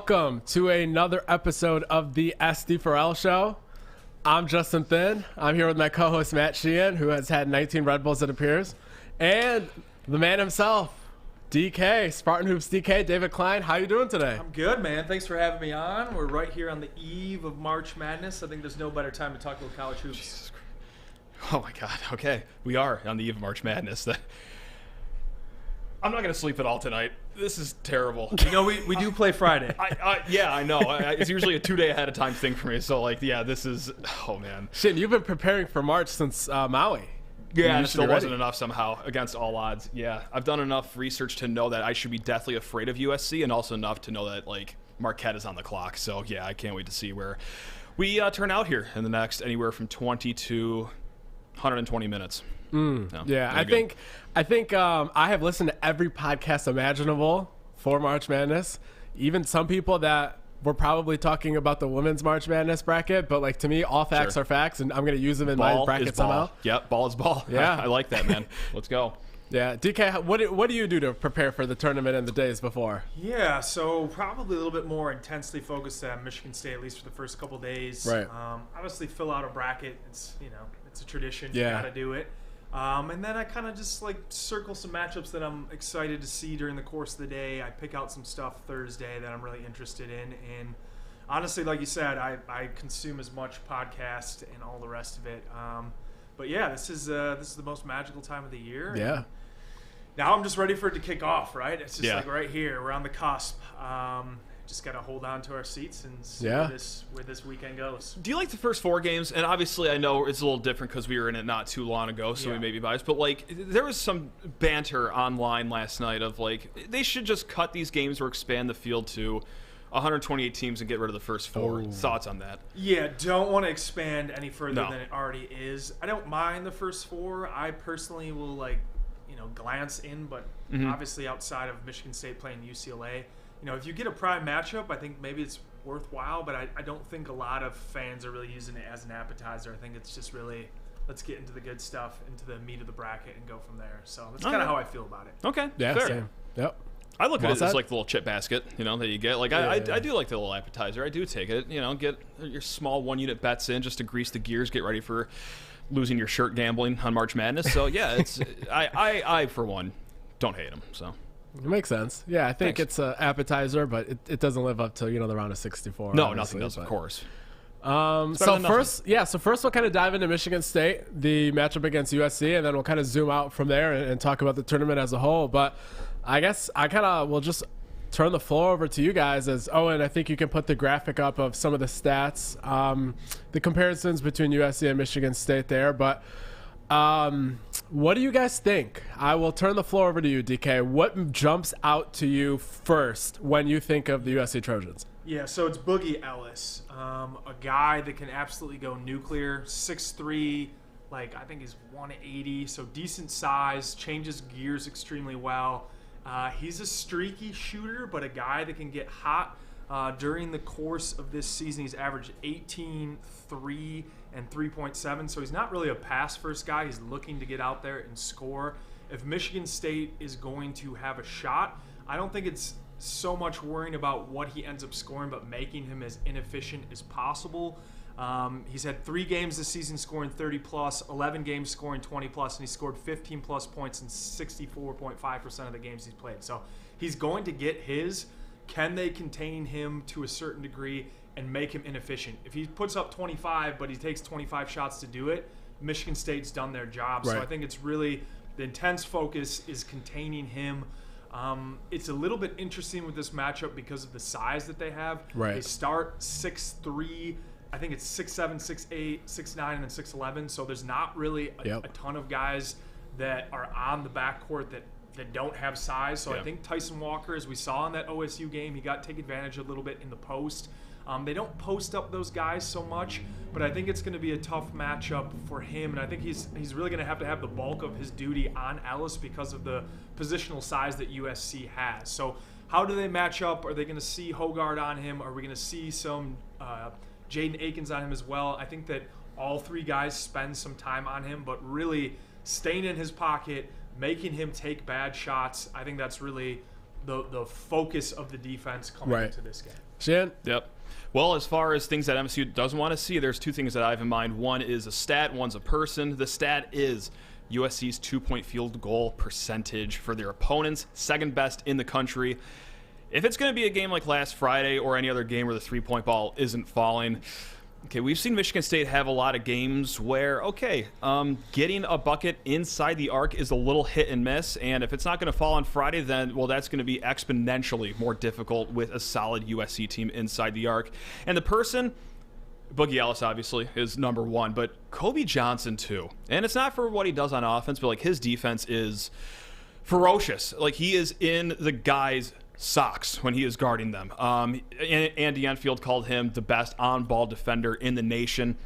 Welcome to another episode of the SD4L show. I'm Justin Thin. I'm here with my co-host Matt Sheehan, who has had 19 Red Bulls, it appears, and the man himself, DK, Spartan Hoops DK, David Klein. How you doing today? I'm good, man. Thanks for having me on. We're right here on the eve of March Madness. I think there's no better time to talk about college hoops. Jesus Christ. Oh my God. Okay, we are on the eve of March Madness. I'm not going to sleep at all tonight. This is terrible. You know, we do play Friday. Yeah, I know. It's usually a 2-day ahead of time thing for me. So, this is, oh, man. Shit, you've been preparing for March since Maui. Yeah, and it still wasn't enough somehow against all odds. Yeah, I've done enough research to know that I should be deathly afraid of USC, and also enough to know that, Marquette is on the clock. So, yeah, I can't wait to see where we turn out here in the next anywhere from 20 to 120 minutes. Yeah, I think I have listened to every podcast imaginable for March Madness. Even some people that were probably talking about the women's March Madness bracket, but to me, all facts are facts, and I'm going to use them in my bracket somehow. Yep, ball is ball. Yeah, I like that, man. Let's go. Yeah, DK, what do you do to prepare for the tournament in the days before? Yeah, so probably a little bit more intensely focused at Michigan State, at least for the first couple of days. Right. Obviously, fill out a bracket. It's it's a tradition. Yeah. You got to do it. And then I kind of just circle some matchups that I'm excited to see during the course of the day. I pick out some stuff Thursday that I'm really interested in. And honestly, like you said, I consume as much podcast and all the rest of it. But yeah, this is the most magical time of the year. Yeah. And now I'm just ready for it to kick off, right? It's just right here. We're on the cusp. Just got to hold on to our seats and see where this weekend goes. Do you like the first 4 games? And obviously, I know it's a little different because we were in it not too long ago, so we may be biased. But there was some banter online last night of they should just cut these games or expand the field to 128 teams and get rid of the first 4. Oh. Thoughts on that? Yeah, don't want to expand any further than it already is. I don't mind the first 4. I personally will glance in, but obviously outside of Michigan State playing UCLA. If you get a prime matchup, I think maybe it's worthwhile, but I don't think a lot of fans are really using it as an appetizer. I think it's just really, let's get into the good stuff, into the meat of the bracket, and go from there. So that's kind of how I feel about it. Okay. Yeah, fair. same. Yep. I look at it as the little chip basket, that you get. I do like the little appetizer. I do take it. Get your small 1-unit bets in just to grease the gears, get ready for losing your shirt gambling on March Madness. So yeah, it's I for one don't hate them. So. It makes sense. Yeah, I think it's an appetizer, but it doesn't live up to the round of 64. No, nothing does, of course. So first we'll kind of dive into Michigan State, the matchup against USC, and then we'll kind of zoom out from there and talk about the tournament as a whole. But I guess I kind of will just turn the floor over to you guys as Owen. I think you can put the graphic up of some of the stats, the comparisons between USC and Michigan State there, but. What do you guys think? I will turn the floor over to you, DK. What jumps out to you first when you think of the USC Trojans? Yeah, so it's Boogie Ellis, a guy that can absolutely go nuclear, 6'3", I think he's 180, so decent size, changes gears extremely well. He's a streaky shooter, but a guy that can get hot. During the course of this season, he's averaged 18, 3, and 3.7, so he's not really a pass-first guy. He's looking to get out there and score. If Michigan State is going to have a shot, I don't think it's so much worrying about what he ends up scoring, but making him as inefficient as possible. He's had 3 games this season scoring 30+, 11 games scoring 20+, and he scored 15+ points in 64.5% of the games he's played. So he's going to get his. Can they contain him to a certain degree and make him inefficient? If he puts up 25, but he takes 25 shots to do it, Michigan State's done their job. Right. So I think it's really the intense focus is containing him. It's a little bit interesting with this matchup because of the size that they have. Right. They start 6'3", I think it's 6'7", 6'8", 6'9", and then 6'11". So there's not really a ton of guys that are on the backcourt that don't have size. So I think Tyson Walker, as we saw in that OSU game, he got take advantage a little bit in the post. They don't post up those guys so much, but I think it's going to be a tough matchup for him, and I think he's really going to have the bulk of his duty on Ellis because of the positional size that USC has. So how do they match up? Are they going to see Hoggard on him? Are we going to see some Jaden Akins on him as well? I think that all 3 guys spend some time on him, but really staying in his pocket, making him take bad shots, I think that's really the focus of the defense coming into this game. Shan? Yep. Well, as far as things that MSU doesn't want to see, there's two things that I have in mind. One is a stat, one's a person. The stat is USC's 2-point field goal percentage for their opponents, second best in the country. If it's going to be a game like last Friday or any other game where the three-point ball isn't falling, okay, we've seen Michigan State have a lot of games where, getting a bucket inside the arc is a little hit and miss, and if it's not going to fall on Friday, then, well, that's going to be exponentially more difficult with a solid USC team inside the arc. And the person, Boogie Ellis, obviously, is number one, but Kobe Johnson, too. And it's not for what he does on offense, but, his defense is ferocious. He is in the guys' socks when he is guarding them. Andy Enfield called him the best on-ball defender in the nation.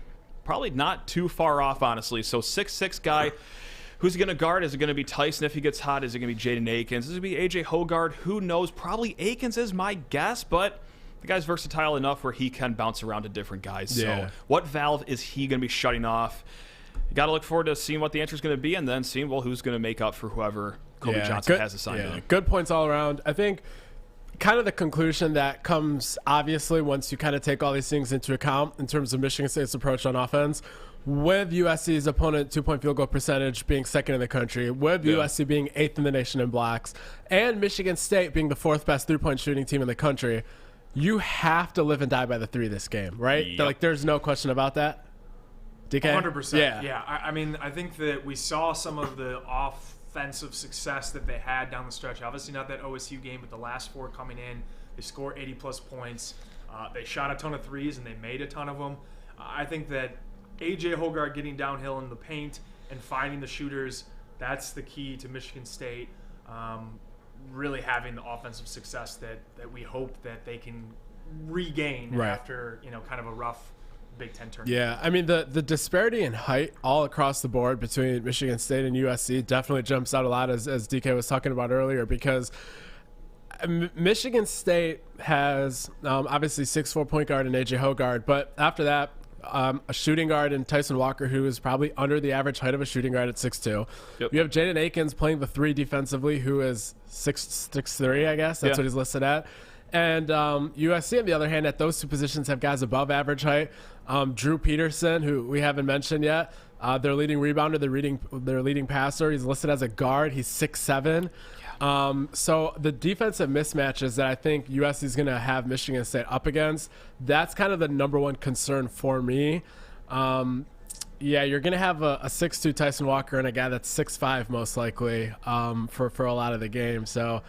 Probably not too far off, honestly. So 6'6" guy. Who's he going to guard? Is it going to be Tyson if he gets hot? Is it going to be Jaden Akins? Is it going to be A.J. Hoggard? Who knows? Probably Akins is my guess, but the guy's versatile enough where he can bounce around to different guys. Yeah. So what valve is he going to be shutting off? You got to look forward to seeing what the answer is going to be and then seeing, who's going to make up for whoever Kobe Johnson has assigned to them. Good points all around. I think kind of the conclusion that comes obviously once you kind of take all these things into account in terms of Michigan State's approach on offense, with USC's opponent 2-point field goal percentage being second in the country, with USC being 8th in the nation in blocks, and Michigan State being the 4th best 3-point shooting team in the country, you have to live and die by the 3 this game, right? Yep. There's no question about that. DK? 100%. Yeah. Yeah. I mean, I think that we saw some of the offensive success that they had down the stretch. Obviously not that OSU game, but the last 4 coming in, they scored 80-plus points. They shot a ton of threes, and they made a ton of them. I think that A.J. Hoggard getting downhill in the paint and finding the shooters, that's the key to Michigan State really having the offensive success that we hope that they can regain after, kind of a rough Big Ten tournament. Yeah, I mean, the disparity in height all across the board between Michigan State and USC definitely jumps out a lot, as DK was talking about earlier, because Michigan State has obviously 6'4" point guard and A.J. Hoggard, but after that, a shooting guard in Tyson Walker, who is probably under the average height of a shooting guard at 6'2". Yep. You have Jaden Akins playing the 3 defensively, who is 6'3", I guess. That's what he's listed at. And USC, on the other hand, at those 2 positions have guys above average height. Drew Peterson, who we haven't mentioned yet, their leading rebounder, their leading passer. He's listed as a guard. He's 6'7". So the defensive mismatches that I think USC is going to have Michigan State up against, that's kind of the number one concern for me. You're going to have a 6'2" Tyson Walker and a guy that's 6'5" most likely for a lot of the game. So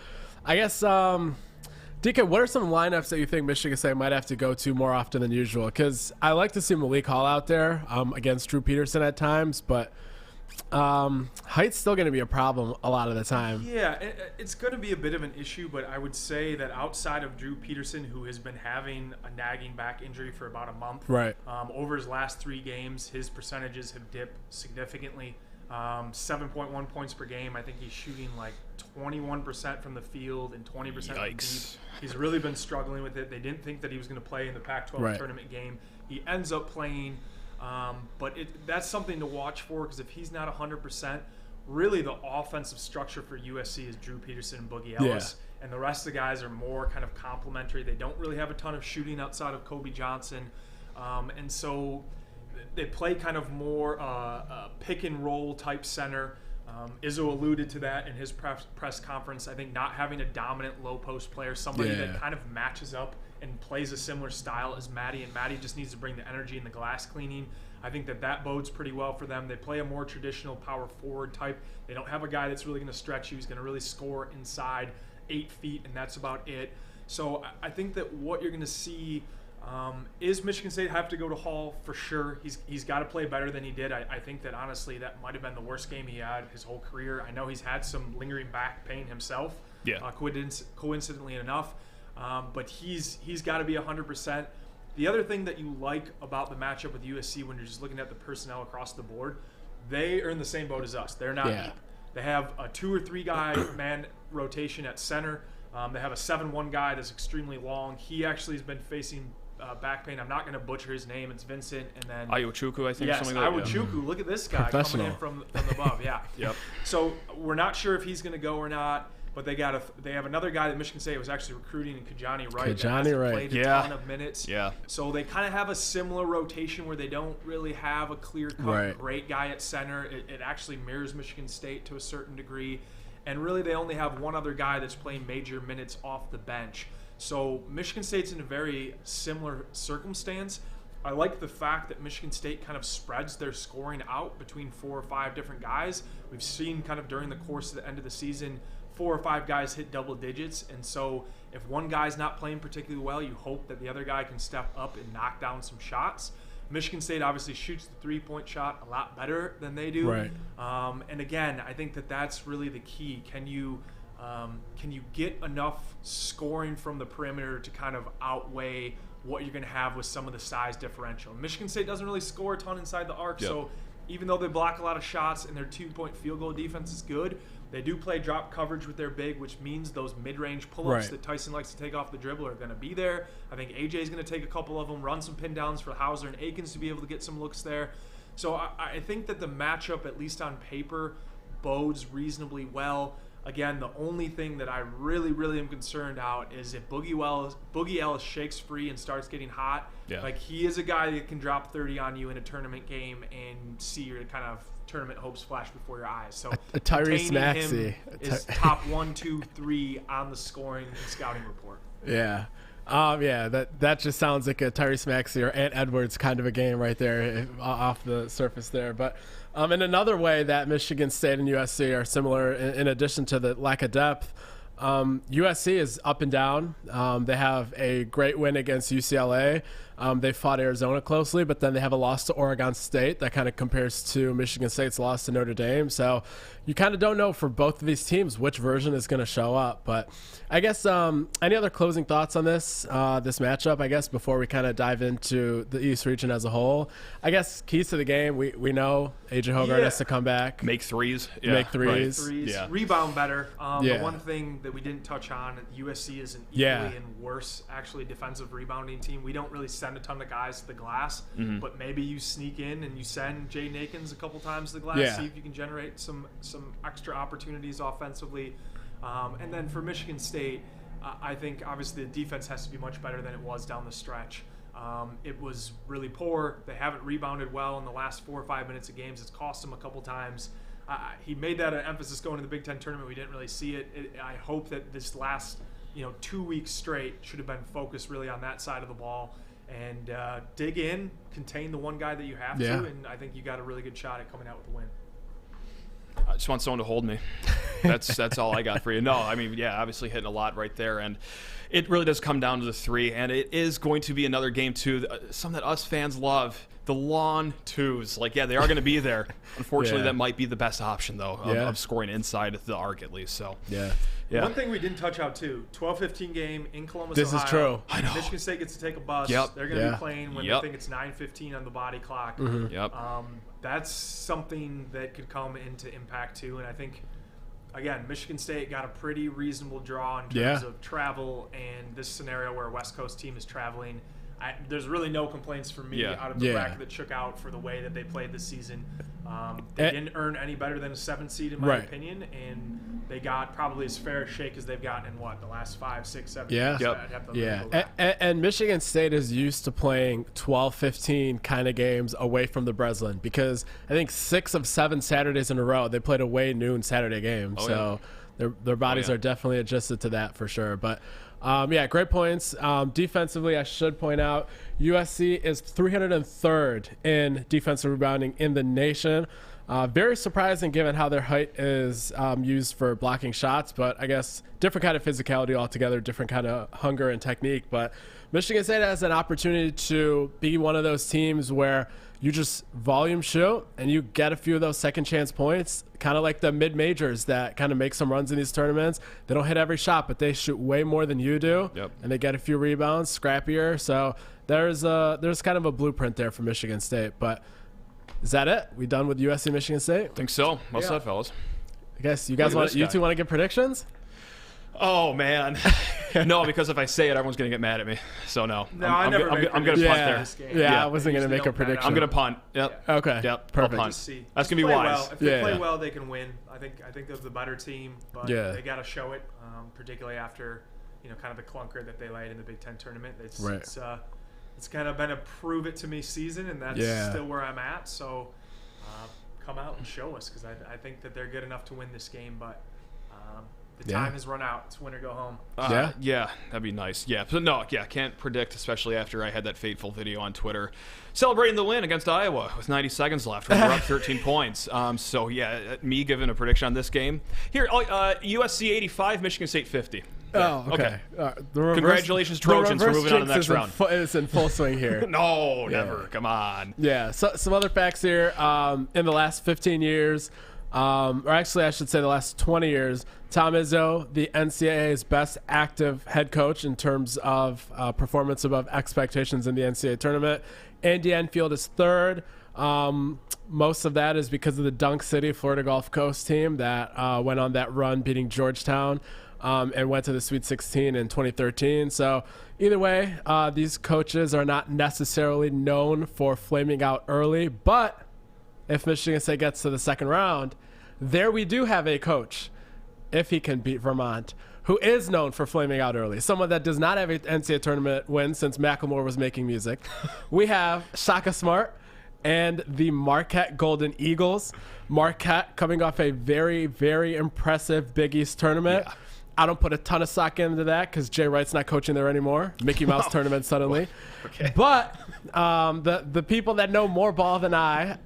I guess, DK, what are some lineups that you think Michigan State might have to go to more often than usual? Because I like to see Malik Hall out there against Drew Peterson at times, but height's still going to be a problem a lot of the time. Yeah, it's going to be a bit of an issue, but I would say that outside of Drew Peterson, who has been having a nagging back injury for about a month, right? Over his last 3 games, his percentages have dipped significantly. 7.1 points per game. I think he's shooting 21% from the field and 20% from deep. He's really been struggling with it. They didn't think that he was going to play in the Pac-12 tournament game. He ends up playing. But that's something to watch for, because if he's not 100%, really the offensive structure for USC is Drew Peterson and Boogie Ellis. Yeah. And the rest of the guys are more kind of complementary. They don't really have a ton of shooting outside of Kobe Johnson. And so they play kind of more a pick-and-roll type center. Izzo alluded to that in his press conference. I think not having a dominant low-post player, somebody that kind of matches up and plays a similar style as Maddie, and Maddie just needs to bring the energy and the glass cleaning. I think that bodes pretty well for them. They play a more traditional power forward type. They don't have a guy that's really going to stretch you. He's going to really score inside 8 feet, and that's about it. So I think that what you're going to see is Michigan State have to go to Hall for sure. He's got to play better than he did. I think that honestly that might have been the worst game he had his whole career. I know he's had some lingering back pain himself. Yeah. Coincidentally enough. But he's got to be 100%. The other thing that you like about the matchup with USC when you're just looking at the personnel across the board, they are in the same boat as us. They're not deep. They have a 2 or 3 guy man rotation at center. They have a 7-1 guy that's extremely long. He actually has been facing back pain. I'm not going to butcher his name. It's Vincent, and then Ayochuku, I think. Yes, something like that. Ayochuku. Look at this guy coming in from above. Yeah. Yep. So we're not sure if he's going to go or not. But they have another guy that Michigan State was actually recruiting in Kajani Wright. Kajani played a ton of minutes. Yeah. So they kind of have a similar rotation where they don't really have a clear-cut great guy at center. It actually mirrors Michigan State to a certain degree. And really they only have one other guy that's playing major minutes off the bench. So Michigan State's in a very similar circumstance. I like the fact that Michigan State kind of spreads their scoring out between 4 or 5 different guys. We've seen kind of during the course of the end of the season 4 or 5 guys hit double digits, and so if one guy's not playing particularly well, you hope that the other guy can step up and knock down some shots. Michigan State obviously shoots the three-point shot a lot better than they do. Right. And again, I think that that's really the key. Can you get enough scoring from the perimeter to kind of outweigh what you're going to have with some of the size differential? Michigan State doesn't really score a ton inside the arc, so even though they block a lot of shots and their 2-point field goal defense is good, they do play drop coverage with their big, which means those mid-range pull-ups that Tyson likes to take off the dribble are going to be there. I think AJ is going to take a couple of them, run some pin downs for Hauser and Akins to be able to get some looks there. So I think that the matchup, at least on paper, bodes reasonably well. Again, the only thing that I really, really am concerned out is if Boogie Ellis shakes free and starts getting hot. Like, he is a guy that can drop 30 on you in a tournament game and see your kind of tournament hopes flash before your eyes. So a Tyrese Maxey is top 1, 2, 3 on the scoring and scouting report. Yeah. That just sounds like a Tyrese Maxey or Ant Edwards kind of a game right there off the surface there. But in another way that Michigan State and USC are similar, in addition to the lack of depth, USC is up and down. They have a great win against UCLA. They fought Arizona closely, but then they have a loss to Oregon State that kind of compares to Michigan State's loss to Notre Dame. So you kind of don't know for both of these teams which version is going to show up. But I guess any other closing thoughts on this matchup, I guess, before we kind of dive into the East region as a whole? I guess keys to the game, we know AJ Hoggard has to come back. Make threes. Yeah. Make threes. Right. Yeah. Rebound better. The one thing that we didn't touch on, USC is an equally and worse, actually, defensive rebounding team. We don't really send a ton of guys to the glass, but maybe you sneak in and you send Jaden Akins a couple times to the glass, see if you can generate some extra opportunities offensively. And then for Michigan State, I think obviously the defense has to be much better than it was down the stretch. It was really poor. They haven't rebounded well in the last 4 or 5 minutes of games. It's cost them a couple times. He made that an emphasis going to the Big Ten tournament. We didn't really see it. I hope that this last 2 weeks straight should have been focused really on that side of the ball and dig in, contain the one guy that you have to, and I think you got a really good shot at coming out with a win. I just want someone to hold me. That's all I got for you. No, I mean, obviously hitting a lot right there, and it really does come down to the three, and it is going to be another game too, something that us fans love. The lawn twos, they are going to be there. Unfortunately, that might be the best option, though, of scoring inside the arc at least. So, One thing we didn't touch out, too, 12-15 game in Columbus, This Ohio. is true. I know. Michigan State gets to take a bus. Yep. They're going to be playing when they think it's 9:15 on the body clock. That's something that could come into impact, too. And I think, again, Michigan State got a pretty reasonable draw in terms of travel, and this scenario where a West Coast team is traveling. There's really no complaints for me out of the bracket that shook out for the way that they played this season. They didn't earn any better than a 7 seed in my opinion, and they got probably as fair a shake as they've gotten in the last 5, 6, 7 years. And Michigan State is used to playing 12-15 kind of games away from the Breslin, because I think 6 of 7 Saturdays in a row they played away noon Saturday games. Their bodies are definitely adjusted to that for sure. But great points. Defensively, I should point out, USC is 303rd in defensive rebounding in the nation. Very surprising given how their height is used for blocking shots, but I guess different kind of physicality altogether, different kind of hunger and technique. But Michigan State has an opportunity to be one of those teams where you just volume shoot and you get a few of those second chance points, kind of like the mid-majors that kind of make some runs in these tournaments. They don't hit every shot, but they shoot way more than you do, and they get a few rebounds, scrappier. So there's kind of a blueprint there for Michigan State. But is that it? We done with USC Michigan State? Think so. Well said, fellas. I guess you two want to give predictions? Oh man, no, because if I say it, everyone's gonna get mad at me. So no, I never. I'm gonna punt there. Yeah, I wasn't gonna make a prediction. I'm gonna punt. Yep. Yeah. Okay. Yep. Perfect. I'll punt. That's gonna be play wise. Well. If they play well, they can win. I think they're the better team, but they got to show it, particularly after kind of the clunker that they laid in the Big Ten tournament. It's kind of been a prove it to me season, and that's still where I'm at. So come out and show us, because I think that they're good enough to win this game, but. The time has run out. It's win or go home. Yeah, that'd be nice. Yeah, but no, can't predict, especially after I had that fateful video on Twitter celebrating the win against Iowa with 90 seconds left when we're up 13 points. So yeah, me giving a prediction on this game here. USC 85, Michigan State 50. Oh, okay. Congratulations, Trojans, for moving on to the next round. It's in full swing here. No, never. Come on. Yeah. So some other facts here. In the last 15 years. Or actually, I should say the last 20 years, Tom Izzo, the NCAA's best active head coach in terms of performance above expectations in the NCAA tournament. Andy Enfield is third. Most of that is because of the Dunk City Florida Gulf Coast team that went on that run, beating Georgetown, and went to the Sweet 16 in 2013. So either way, these coaches are not necessarily known for flaming out early, but if Michigan State gets to the second round, there we do have a coach, if he can beat Vermont, who is known for flaming out early. Someone that does not have an NCAA tournament win since Macklemore was making music. We have Shaka Smart and the Marquette Golden Eagles. Marquette coming off a very, very impressive Big East tournament. Yeah. I don't put a ton of stock into that because Jay Wright's not coaching there anymore. Mickey Mouse tournament suddenly. Okay. But the people that know more ball than I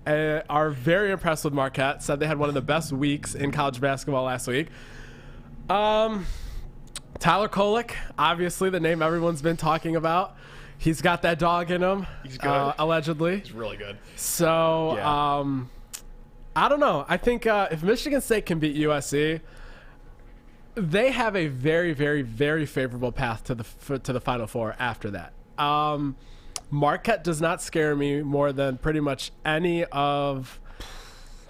are very impressed with Marquette. Said they had one of the best weeks in college basketball last week. Tyler Kolek, obviously the name everyone's been talking about. He's got that dog in him. He's good. Allegedly. He's really good. So, I don't know. I think if Michigan State can beat USC, they have a very, very, very favorable path to the Final Four after that. Marquette does not scare me more than pretty much any of.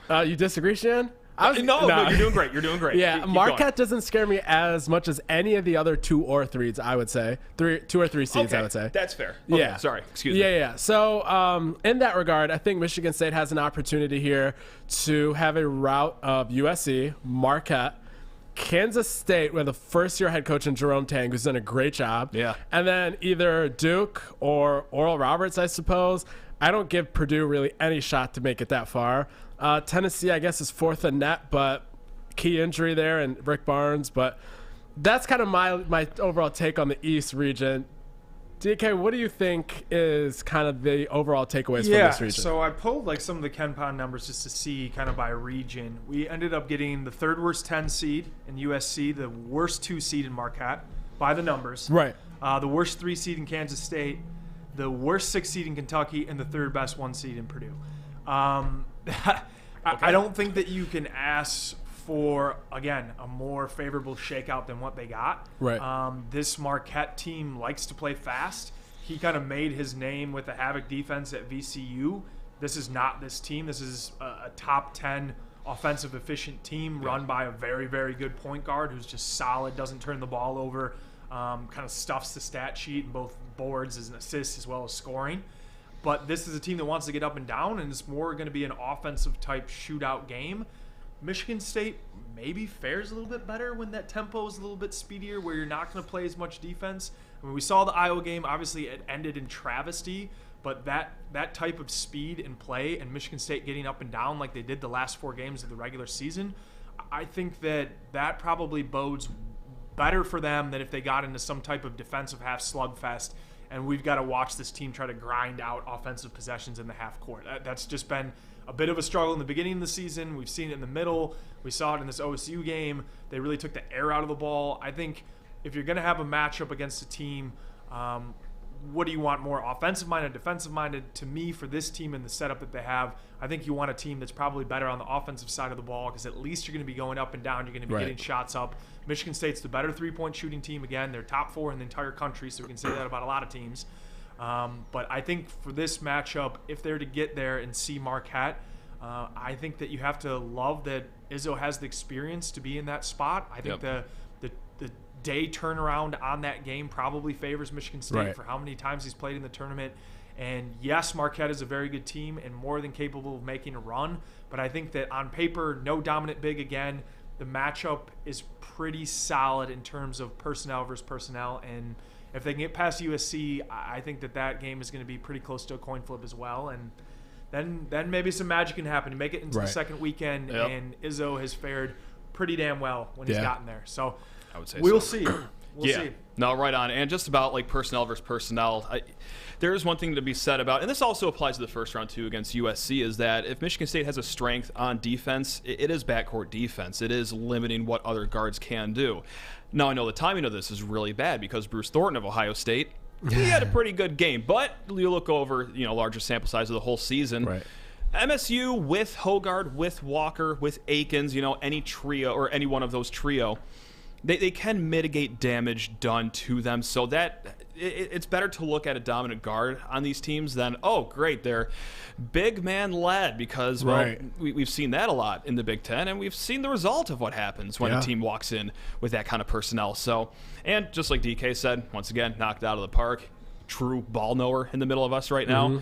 You disagree, Shan? No, you're doing great. You're doing great. Yeah, keep Marquette doesn't scare me as much as any of the other 2 or 3s. I would say 2 or 3 seeds. Okay, I would say that's fair. Okay, yeah. Sorry. Excuse me. Yeah. So in that regard, I think Michigan State has an opportunity here to have a rout of USC, Marquette, Kansas State with a first-year head coach in Jerome Tang, who's done a great job. Yeah. And then either Duke or Oral Roberts, I suppose. I don't give Purdue really any shot to make it that far. Tennessee, I guess, is fourth in net, but key injury there, and Rick Barnes. But that's kind of my overall take on the East region. DK, what do you think is kind of the overall takeaways from this region? So I pulled some of the KenPom numbers just to see kind of by region. We ended up getting the third worst 10 seed in USC, the worst 2 seed in Marquette by the numbers. Right. The worst 3 seed in Kansas State, the worst 6 seed in Kentucky, and the third best 1 seed in Purdue. I don't think that you can ask for, again, a more favorable shakeout than what they got. Right. This Marquette team likes to play fast. He kind of made his name with the Havoc defense at VCU. This is not this team. This is a top 10 offensive efficient team run by a very, very good point guard who's just solid, doesn't turn the ball over, kind of stuffs the stat sheet in both boards as an assist as well as scoring. But this is a team that wants to get up and down, and it's more going to be an offensive type shootout game. Michigan State maybe fares a little bit better when that tempo is a little bit speedier, where you're not going to play as much defense. I mean, we saw the Iowa game. Obviously, it ended in travesty, but that type of speed and play and Michigan State getting up and down like they did the last 4 games of the regular season, I think that probably bodes better for them than if they got into some type of defensive half slugfest, and we've got to watch this team try to grind out offensive possessions in the half court. That's just been a bit of a struggle in the beginning of the season. We've seen it in the middle. We saw it in this OSU game. They really took the air out of the ball. I think if you're going to have a matchup against a team, what do you want more, offensive-minded, defensive-minded? To me, for this team and the setup that they have, I think you want a team that's probably better on the offensive side of the ball, because at least you're going to be going up and down. You're going to be getting shots up. Michigan State's the better three-point shooting team. Again, they're top 4 in the entire country, so we can say that about a lot of teams. But I think for this matchup, if they're to get there and see Marquette, I think that you have to love that Izzo has the experience to be in that spot. I think the day turnaround on that game probably favors Michigan State for how many times he's played in the tournament. And yes, Marquette is a very good team and more than capable of making a run. But I think that on paper, no dominant big again. The matchup is pretty solid in terms of personnel versus personnel. And if they can get past USC, I think that game is going to be pretty close to a coin flip as well. And then maybe some magic can happen. You make it into the second weekend, and Izzo has fared pretty damn well when he's gotten there. So I would say we'll see. We'll see. No, right on. And just about like personnel versus personnel, there is one thing to be said about, and this also applies to the first round too against USC, is that if Michigan State has a strength on defense, it is backcourt defense. It is limiting what other guards can do. Now, I know the timing of this is really bad because Bruce Thornton of Ohio State, he had a pretty good game, but you look over, larger sample size of the whole season. Right. MSU with Hoggard, with Walker, with Akins, any trio or any one of those trio, they can mitigate damage done to them. So that it's better to look at a dominant guard on these teams than, oh, great, they're big man led, because we've seen that a lot in the Big Ten, and we've seen the result of what happens when a team walks in with that kind of personnel. So, and just like DK said, once again, knocked out of the park, true ball knower in the middle of us right now.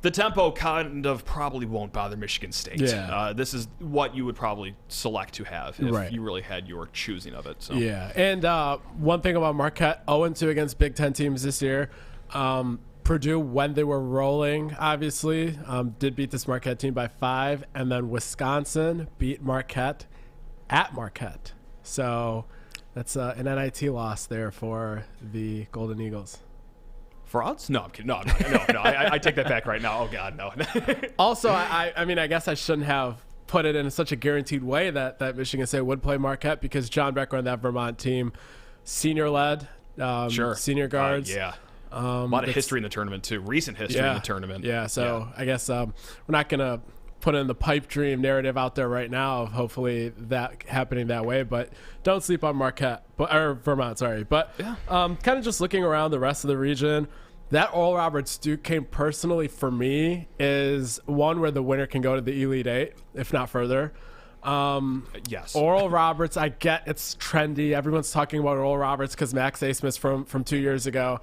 The tempo kind of probably won't bother Michigan State. Yeah. This is what you would probably select to have if you really had your choosing of it. So. Yeah, and one thing about Marquette, 0-2 against Big Ten teams this year. Purdue, when they were rolling, obviously, did beat this Marquette team by 5, and then Wisconsin beat Marquette at Marquette. So that's an NIT loss there for the Golden Eagles. For us? No, I'm kidding. No, I take that back right now. Oh, God, no. Also, I mean, I guess I shouldn't have put it in such a guaranteed way that Michigan State would play Marquette, because John Becker and that Vermont team, senior-led, senior guards. A lot of history in the tournament, too. Recent history in the tournament. Yeah, so I guess we're not going to put in the pipe dream narrative out there right now of hopefully that happening that way, but don't sleep on Vermont, sorry. But kind of just looking around the rest of the region, that Oral Roberts Duke game personally for me is one where the winner can go to the Elite Eight, if not further. Yes. Oral Roberts, I get it's trendy. Everyone's talking about Oral Roberts because Max Asmus from 2 years ago.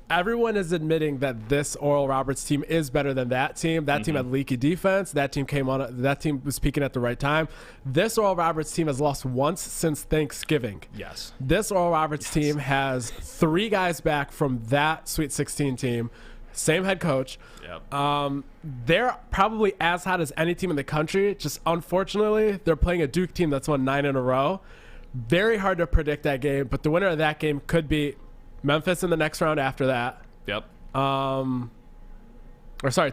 Everyone is admitting that this Oral Roberts team is better than that team. That team had leaky defense. That team came on. That team was peaking at the right time. This Oral Roberts team has lost once since Thanksgiving. Yes. This Oral Roberts team has 3 guys back from that Sweet 16 team. Same head coach. Yep. They're probably as hot as any team in the country. Just unfortunately, they're playing a Duke team that's won 9 in a row. Very hard to predict that game, but the winner of that game could be Memphis in the next round after that. Yep.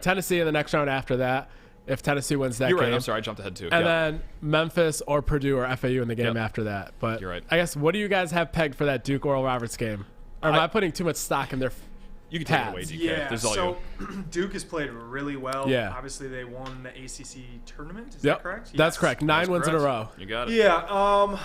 Tennessee in the next round after that, if Tennessee wins that game. You're right. I'm sorry, I jumped ahead too. And then Memphis or Purdue or FAU in the game after that. But you're right. I guess, what do you guys have pegged for that Duke Oral Roberts game? Or am I putting too much stock in their You can take it away, DK. Yeah, so Duke has played really well. Yeah. Obviously, they won the ACC tournament. Is that correct? That's correct. 9 wins in a row. You got it. Yeah.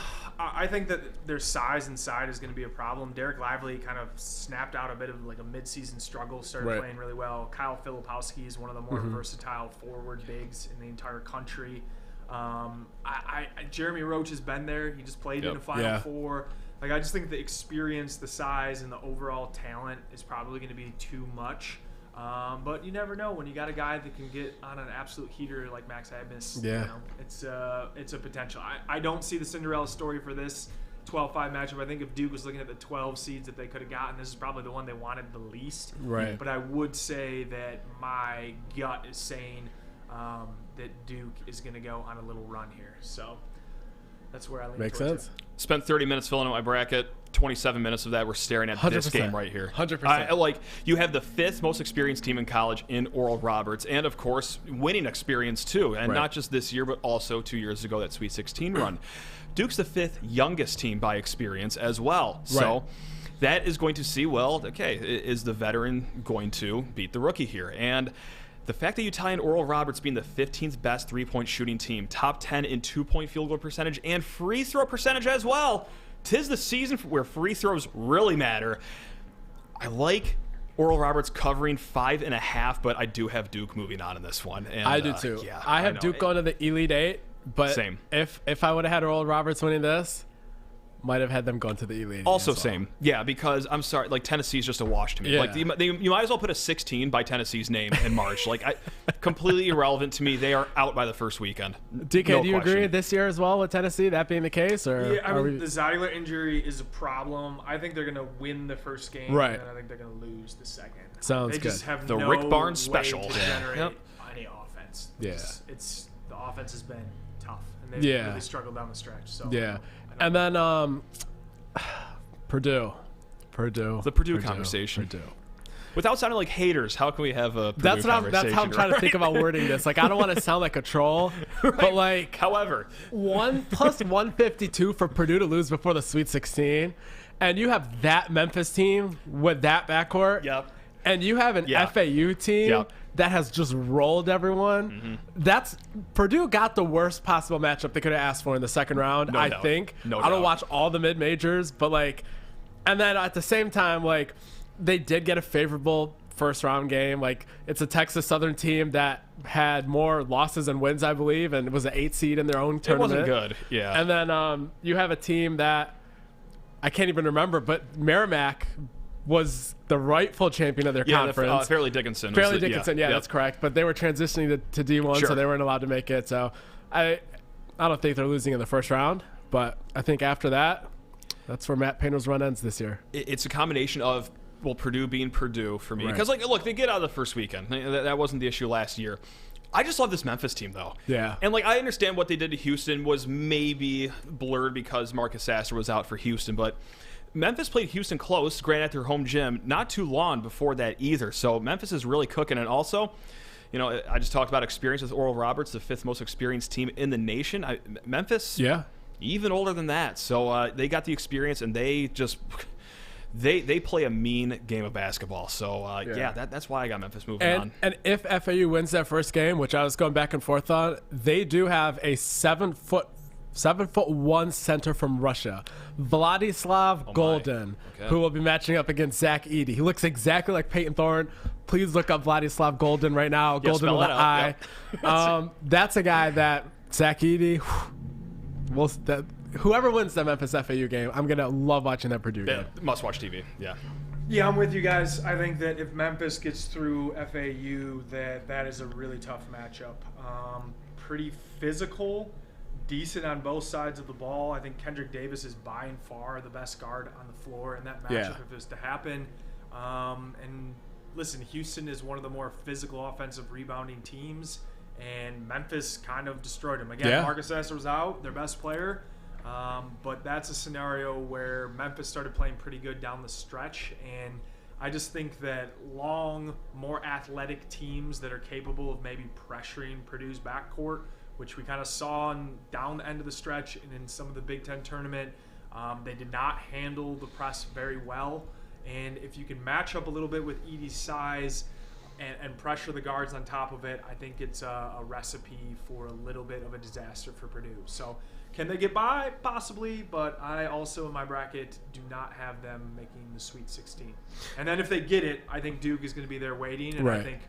I think that their size inside is going to be a problem. Derek Lively kind of snapped out a bit of like a midseason struggle, started playing really well. Kyle Filipowski is one of the more versatile forward bigs in the entire country. Jeremy Roach has been there. He just played in the Final Four. Like, I just think the experience, the size, and the overall talent is probably going to be too much. But you never know when you got a guy that can get on an absolute heater like Max Abmas. Yeah. It's a potential. I don't see the Cinderella story for this 12-5 matchup. I think if Duke was looking at the 12 seeds that they could have gotten, this is probably the one they wanted the least. Right. But I would say that my gut is saying that Duke is going to go on a little run here. So that's where I lean. Makes sense. It. Spent 30 minutes filling out my bracket. 27 minutes of that we're staring at 100%. This game right here. 100%. You have the 5th most experienced team in college in Oral Roberts, and of course winning experience too, and not just this year but also 2 years ago, that Sweet 16 run. Duke's the 5th youngest team by experience as well. So that is going to see, is the veteran going to beat the rookie here? And the fact that you tie in Oral Roberts being the 15th best three-point shooting team, top 10 in two-point field goal percentage, and free throw percentage as well. 'Tis the season where free throws really matter. I like Oral Roberts covering 5.5, but I do have Duke moving on in this one. And, I do too. Yeah, I have Duke going to the Elite Eight, but same. If I would have had Oral Roberts winning this, might have had them going to the Elite. Also, as well. same. Yeah, because I'm sorry, like Tennessee's just a wash to me. Yeah. Like you might as well put a 16 by Tennessee's name in March. Like completely irrelevant to me. They are out by the first weekend. DK, No do you question. agree this year as well with Tennessee, that being the case? Or Yeah, I mean, the Zeiler injury is a problem. I think they're going to win the first game, Right. and then I think they're going to lose the second. Sounds they good. just have The no Rick Barnes way special. to Yeah. generate Yep. any offense. Yeah. It's the offense has been tough, and they've Yeah. really struggled down the stretch. So Yeah. I And then Purdue. The Purdue conversation. Purdue. Without sounding like haters, how can we have a Purdue That's how I'm conversation, trying to right? think about wording this. Like, I don't want to sound like a troll, but like However, 1 plus 152 for Purdue to lose before the Sweet 16, and you have that Memphis team with that backcourt, Yep. and you have an Yeah. FAU team Yep. that has just rolled everyone. That's Purdue got the worst possible matchup they could have asked for in the second round. No I doubt. think. No I don't doubt. watch all the mid majors, but like, and then at the same time, like, they did get a favorable first round game. Like, it's a Texas Southern team that had more losses than wins, I believe, and it was an 8 seed in their own it tournament. wasn't good. Yeah. And then you have a team that I can't even remember, but Merrimack was the rightful champion of their conference. Fairleigh Dickinson. Fairleigh Dickinson, yeah, that's correct. But they were transitioning to D1, Sure. so they weren't allowed to make it. So I don't think they're losing in the first round, but I think after that, that's where Matt Painter's run ends this year. It's a combination of, well, Purdue being Purdue for me. Right. Because, like, look, they get out of the first weekend. That wasn't the issue last year. I just love this Memphis team, though. Yeah. And, like, I understand what they did to Houston was maybe blurred because Marcus Sasser was out for Houston, but Memphis played Houston close, granted at their home gym, not too long before that either. So Memphis is really cooking. And also, you know, I just talked about experience with Oral Roberts, the 5th most experienced team in the nation. Memphis, Yeah. even older than that. So they got the experience, and they just they play a mean game of basketball. So that's why I got Memphis moving on. And if FAU wins that first game, which I was going back and forth on, they do have a 7'1" center from Russia, Vladislav Golden, Okay. who will be matching up against Zach Edey. He looks exactly like Peyton Thorne. Please look up Vladislav Golden right now. Yeah, Golden spell with it an out. I. Yep. That's a guy that Zach Edey. Whoever wins the Memphis FAU game, I'm gonna love watching that Purdue game. Must watch TV. Yeah. Yeah, I'm with you guys. I think that if Memphis gets through FAU, that is a really tough matchup. Pretty physical, decent on both sides of the ball. I think Kendrick Davis is by and far the best guard on the floor in that matchup Yeah. if it was to happen. And listen, Houston is one of the more physical offensive rebounding teams, and Memphis kind of destroyed them. Again, Yeah. Marcus Sasser was out, their best player. But that's a scenario where Memphis started playing pretty good down the stretch, and I just think that long, more athletic teams that are capable of maybe pressuring Purdue's backcourt, which we kind of saw down the end of the stretch and in some of the Big Ten tournament, they did not handle the press very well. And if you can match up a little bit with Edey's size and pressure the guards on top of it, I think it's a recipe for a little bit of a disaster for Purdue. So can they get by? Possibly, but I also in my bracket do not have them making the Sweet 16. And then if they get it, I think Duke is going to be there waiting, and Right. I think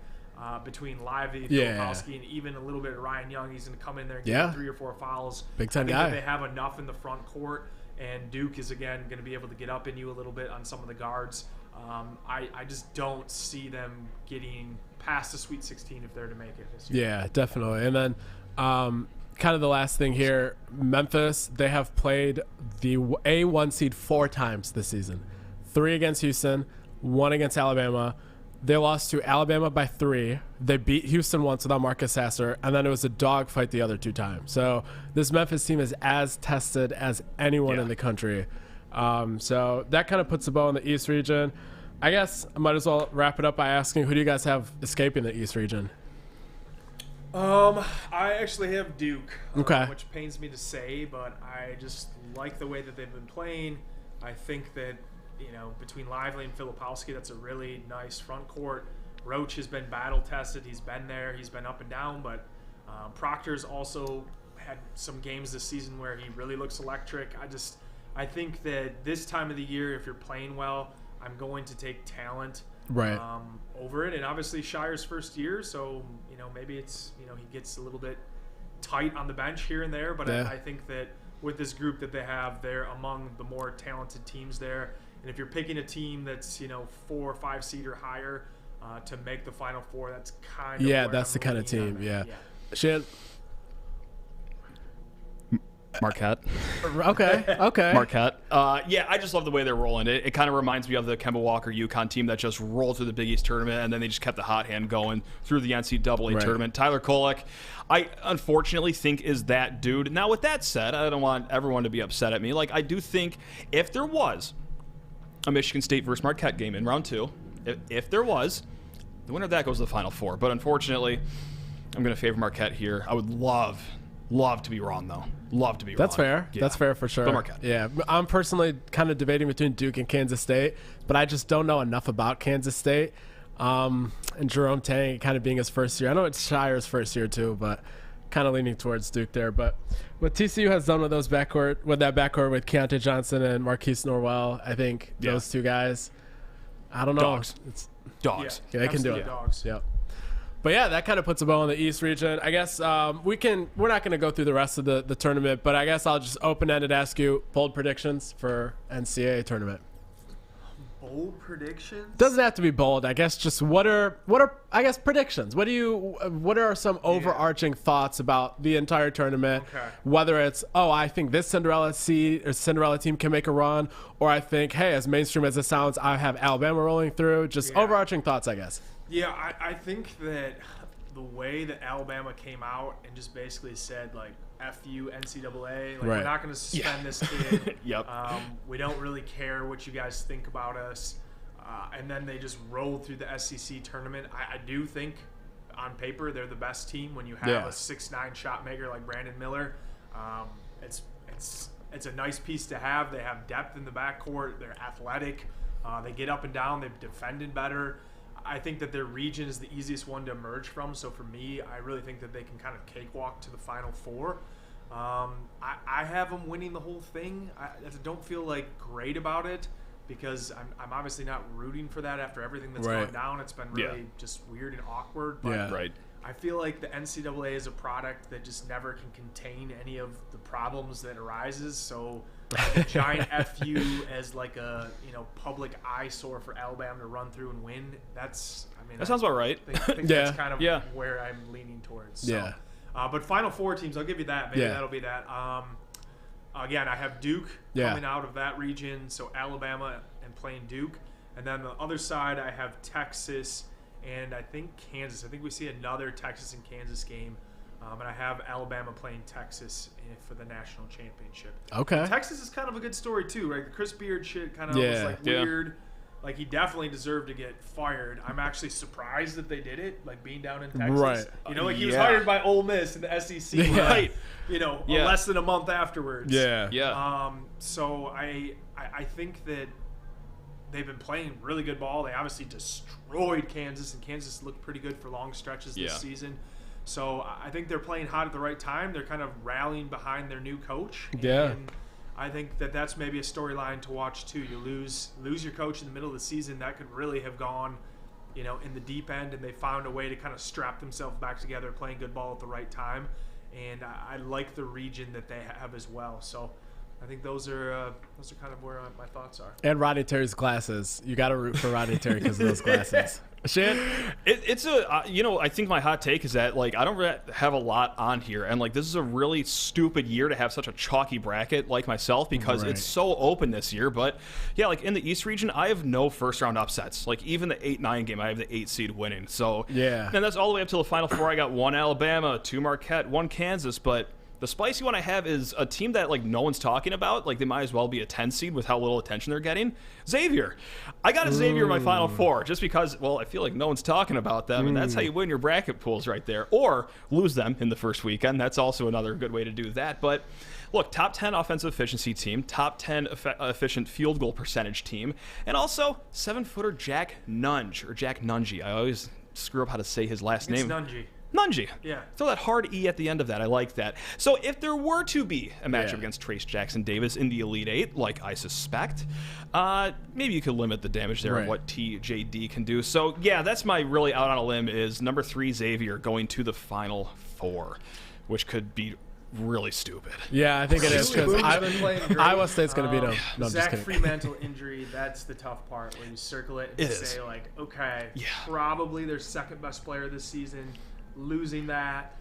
between Lively, Yeah. Filipowski, and even a little bit of Ryan Young, he's going to come in there and Yeah. get 3 or 4 fouls. Big time I think guy. that they have enough in the front court, and Duke is again going to be able to get up in you a little bit on some of the guards. I just don't see them getting past the Sweet 16 if they're to make it this year. Yeah, definitely. And then kind of the last thing here, Memphis, they have played the A1 seed 4 times this season. 3 against Houston, 1 against Alabama. They lost to Alabama by 3. They beat Houston once without Marcus Sasser, and then it was a dogfight the other 2 times. So this Memphis team is as tested as anyone in the country. So that kind of puts a bow in the East region. I guess I might as well wrap it up by asking, who do you guys have escaping the East region? I actually have Duke, Okay. which pains me to say, but I just like the way that they've been playing. I think that, between Lively and Filipowski, that's a really nice front court. Roach has been battle tested. He's been there. He's been up and down, but Proctor's also had some games this season where he really looks electric. I think that this time of the year, if you're playing well, I'm going to take talent over it. And obviously Shire's first year, so maybe it's he gets a little bit tight on the bench here and there, but Yeah. I think that with this group that they have. They're among the more talented teams there. And if you're picking a team that's 4 or 5 seed or higher to make the Final Four, that's kind of that's the kind of team. Yeah. Shan. Marquette. Okay. Marquette. Yeah, I just love the way they're rolling. It kind of reminds me of the Kemba Walker UConn team that just rolled through the Big East tournament, and then they just kept the hot hand going through the NCAA tournament. Tyler Kolek, I unfortunately think is that dude. Now, with that said, I don't want everyone to be upset at me. Like, I do think if there was a Michigan State versus Marquette game in round 2, if there was, the winner of that goes to the Final Four. But unfortunately, I'm going to favor Marquette here. I would love to be wrong, though. Love to be wrong. That's fair. Yeah. That's fair for sure. But Marquette. Yeah. I'm personally kind of debating between Duke and Kansas State, but I just don't know enough about Kansas State. And Jerome Tang kind of being his first year. I know it's Shire's first year too, but kind of leaning towards Duke there. But what TCU has done with that backcourt with Keontae Johnson and Marquise Norwell, I think those two guys, I don't know. Dogs. It's dogs. Yeah, they can do it. Dogs. Yep. But yeah, that kind of puts a bow on the East region. I guess we're not going to go through the rest of the tournament, but I guess I'll just open-ended ask you bold predictions for NCAA tournament. Bold predictions? Doesn't have to be bold. I guess just what are I guess predictions? What are some overarching thoughts about the entire tournament? Okay. Whether it's I think this Cinderella team can make a run, or I think as mainstream as it sounds, I have Alabama rolling through. Just overarching thoughts, I guess. Yeah, I think that the way that Alabama came out and just basically said, like, F you, NCAA, like, we're not going to suspend this kid. Yep. We don't really care what you guys think about us. And then they just rolled through the SEC tournament. I do think, on paper, they're the best team when you have a 6'9" shot maker like Brandon Miller. It's a nice piece to have. They have depth in the backcourt. They're athletic. They get up and down. They've defended better. I think that their region is the easiest one to emerge from. So for me, I really think that they can kind of cakewalk to the Final Four. I have them winning the whole thing. I don't feel like great about it because I'm obviously not rooting for that after everything that's gone down. It's been really just weird and awkward. But I feel like the NCAA is a product that just never can contain any of the problems that arises. So a giant FU as like a public eyesore for Alabama to run through and win. That sounds about right. I think that's kind of where I'm leaning towards. So, but Final Four teams, I'll give you that. Maybe that'll be that. Again, I have Duke coming out of that region, so Alabama and playing Duke, and then the other side I have Texas and I think Kansas. I think we see another Texas and Kansas game. And I have Alabama playing Texas for the national championship. Okay. And Texas is kind of a good story, too, right? The Chris Beard shit kind of was like weird. Like, he definitely deserved to get fired. I'm actually surprised that they did it, like being down in Texas. Right. He was hired by Ole Miss in the SEC. Right. Less than a month afterwards. Yeah. Yeah. So I think that they've been playing really good ball. They obviously destroyed Kansas, and Kansas looked pretty good for long stretches this season. So I think they're playing hot at the right time. They're kind of rallying behind their new coach. And I think that that's maybe a storyline to watch too. You lose your coach in the middle of the season, that could really have gone, in the deep end, and they found a way to kind of strap themselves back together, playing good ball at the right time. And I like the region that they have as well. So I think those are kind of where my thoughts are. And Rodney Terry's glasses. You got to root for Rodney Terry because of those glasses. Shan? It's I think my hot take is that, like, I don't really have a lot on here. And, like, this is a really stupid year to have such a chalky bracket like myself because it's so open this year. But, yeah, like, in the East region, I have no first-round upsets. Like, even the 8-9 game, I have the 8 seed winning. So, and that's all the way up to the Final Four. I got 1 Alabama, 2 Marquette, 1 Kansas, but the spicy one I have is a team that, like, no one's talking about. Like, they might as well be a 10 seed with how little attention they're getting. Xavier. I got a Xavier in my Final Four just because, well, I feel like no one's talking about them, and that's how you win your bracket pools right there. Or lose them in the first weekend. That's also another good way to do that. But, look, top 10 offensive efficiency team, top 10 efficient field goal percentage team, and also 7-footer Jack Nunge, or Jack Nunge. I always screw up how to say his last name. Nunge. Nunge. Yeah. Throw that hard E at the end of that. I like that. So if there were to be a matchup against Trace Jackson Davis in the Elite Eight, like I suspect, maybe you could limit the damage there of what TJD can do. So, yeah, that's my really out on a limb is number 3 Xavier going to the Final Four, which could be really stupid. Yeah, I think it is because Iowa State's going to beat them. No, I'm just Zach kidding. Fremantle injury, that's the tough part where you circle it and say, like, okay, probably their second best player this season, losing that.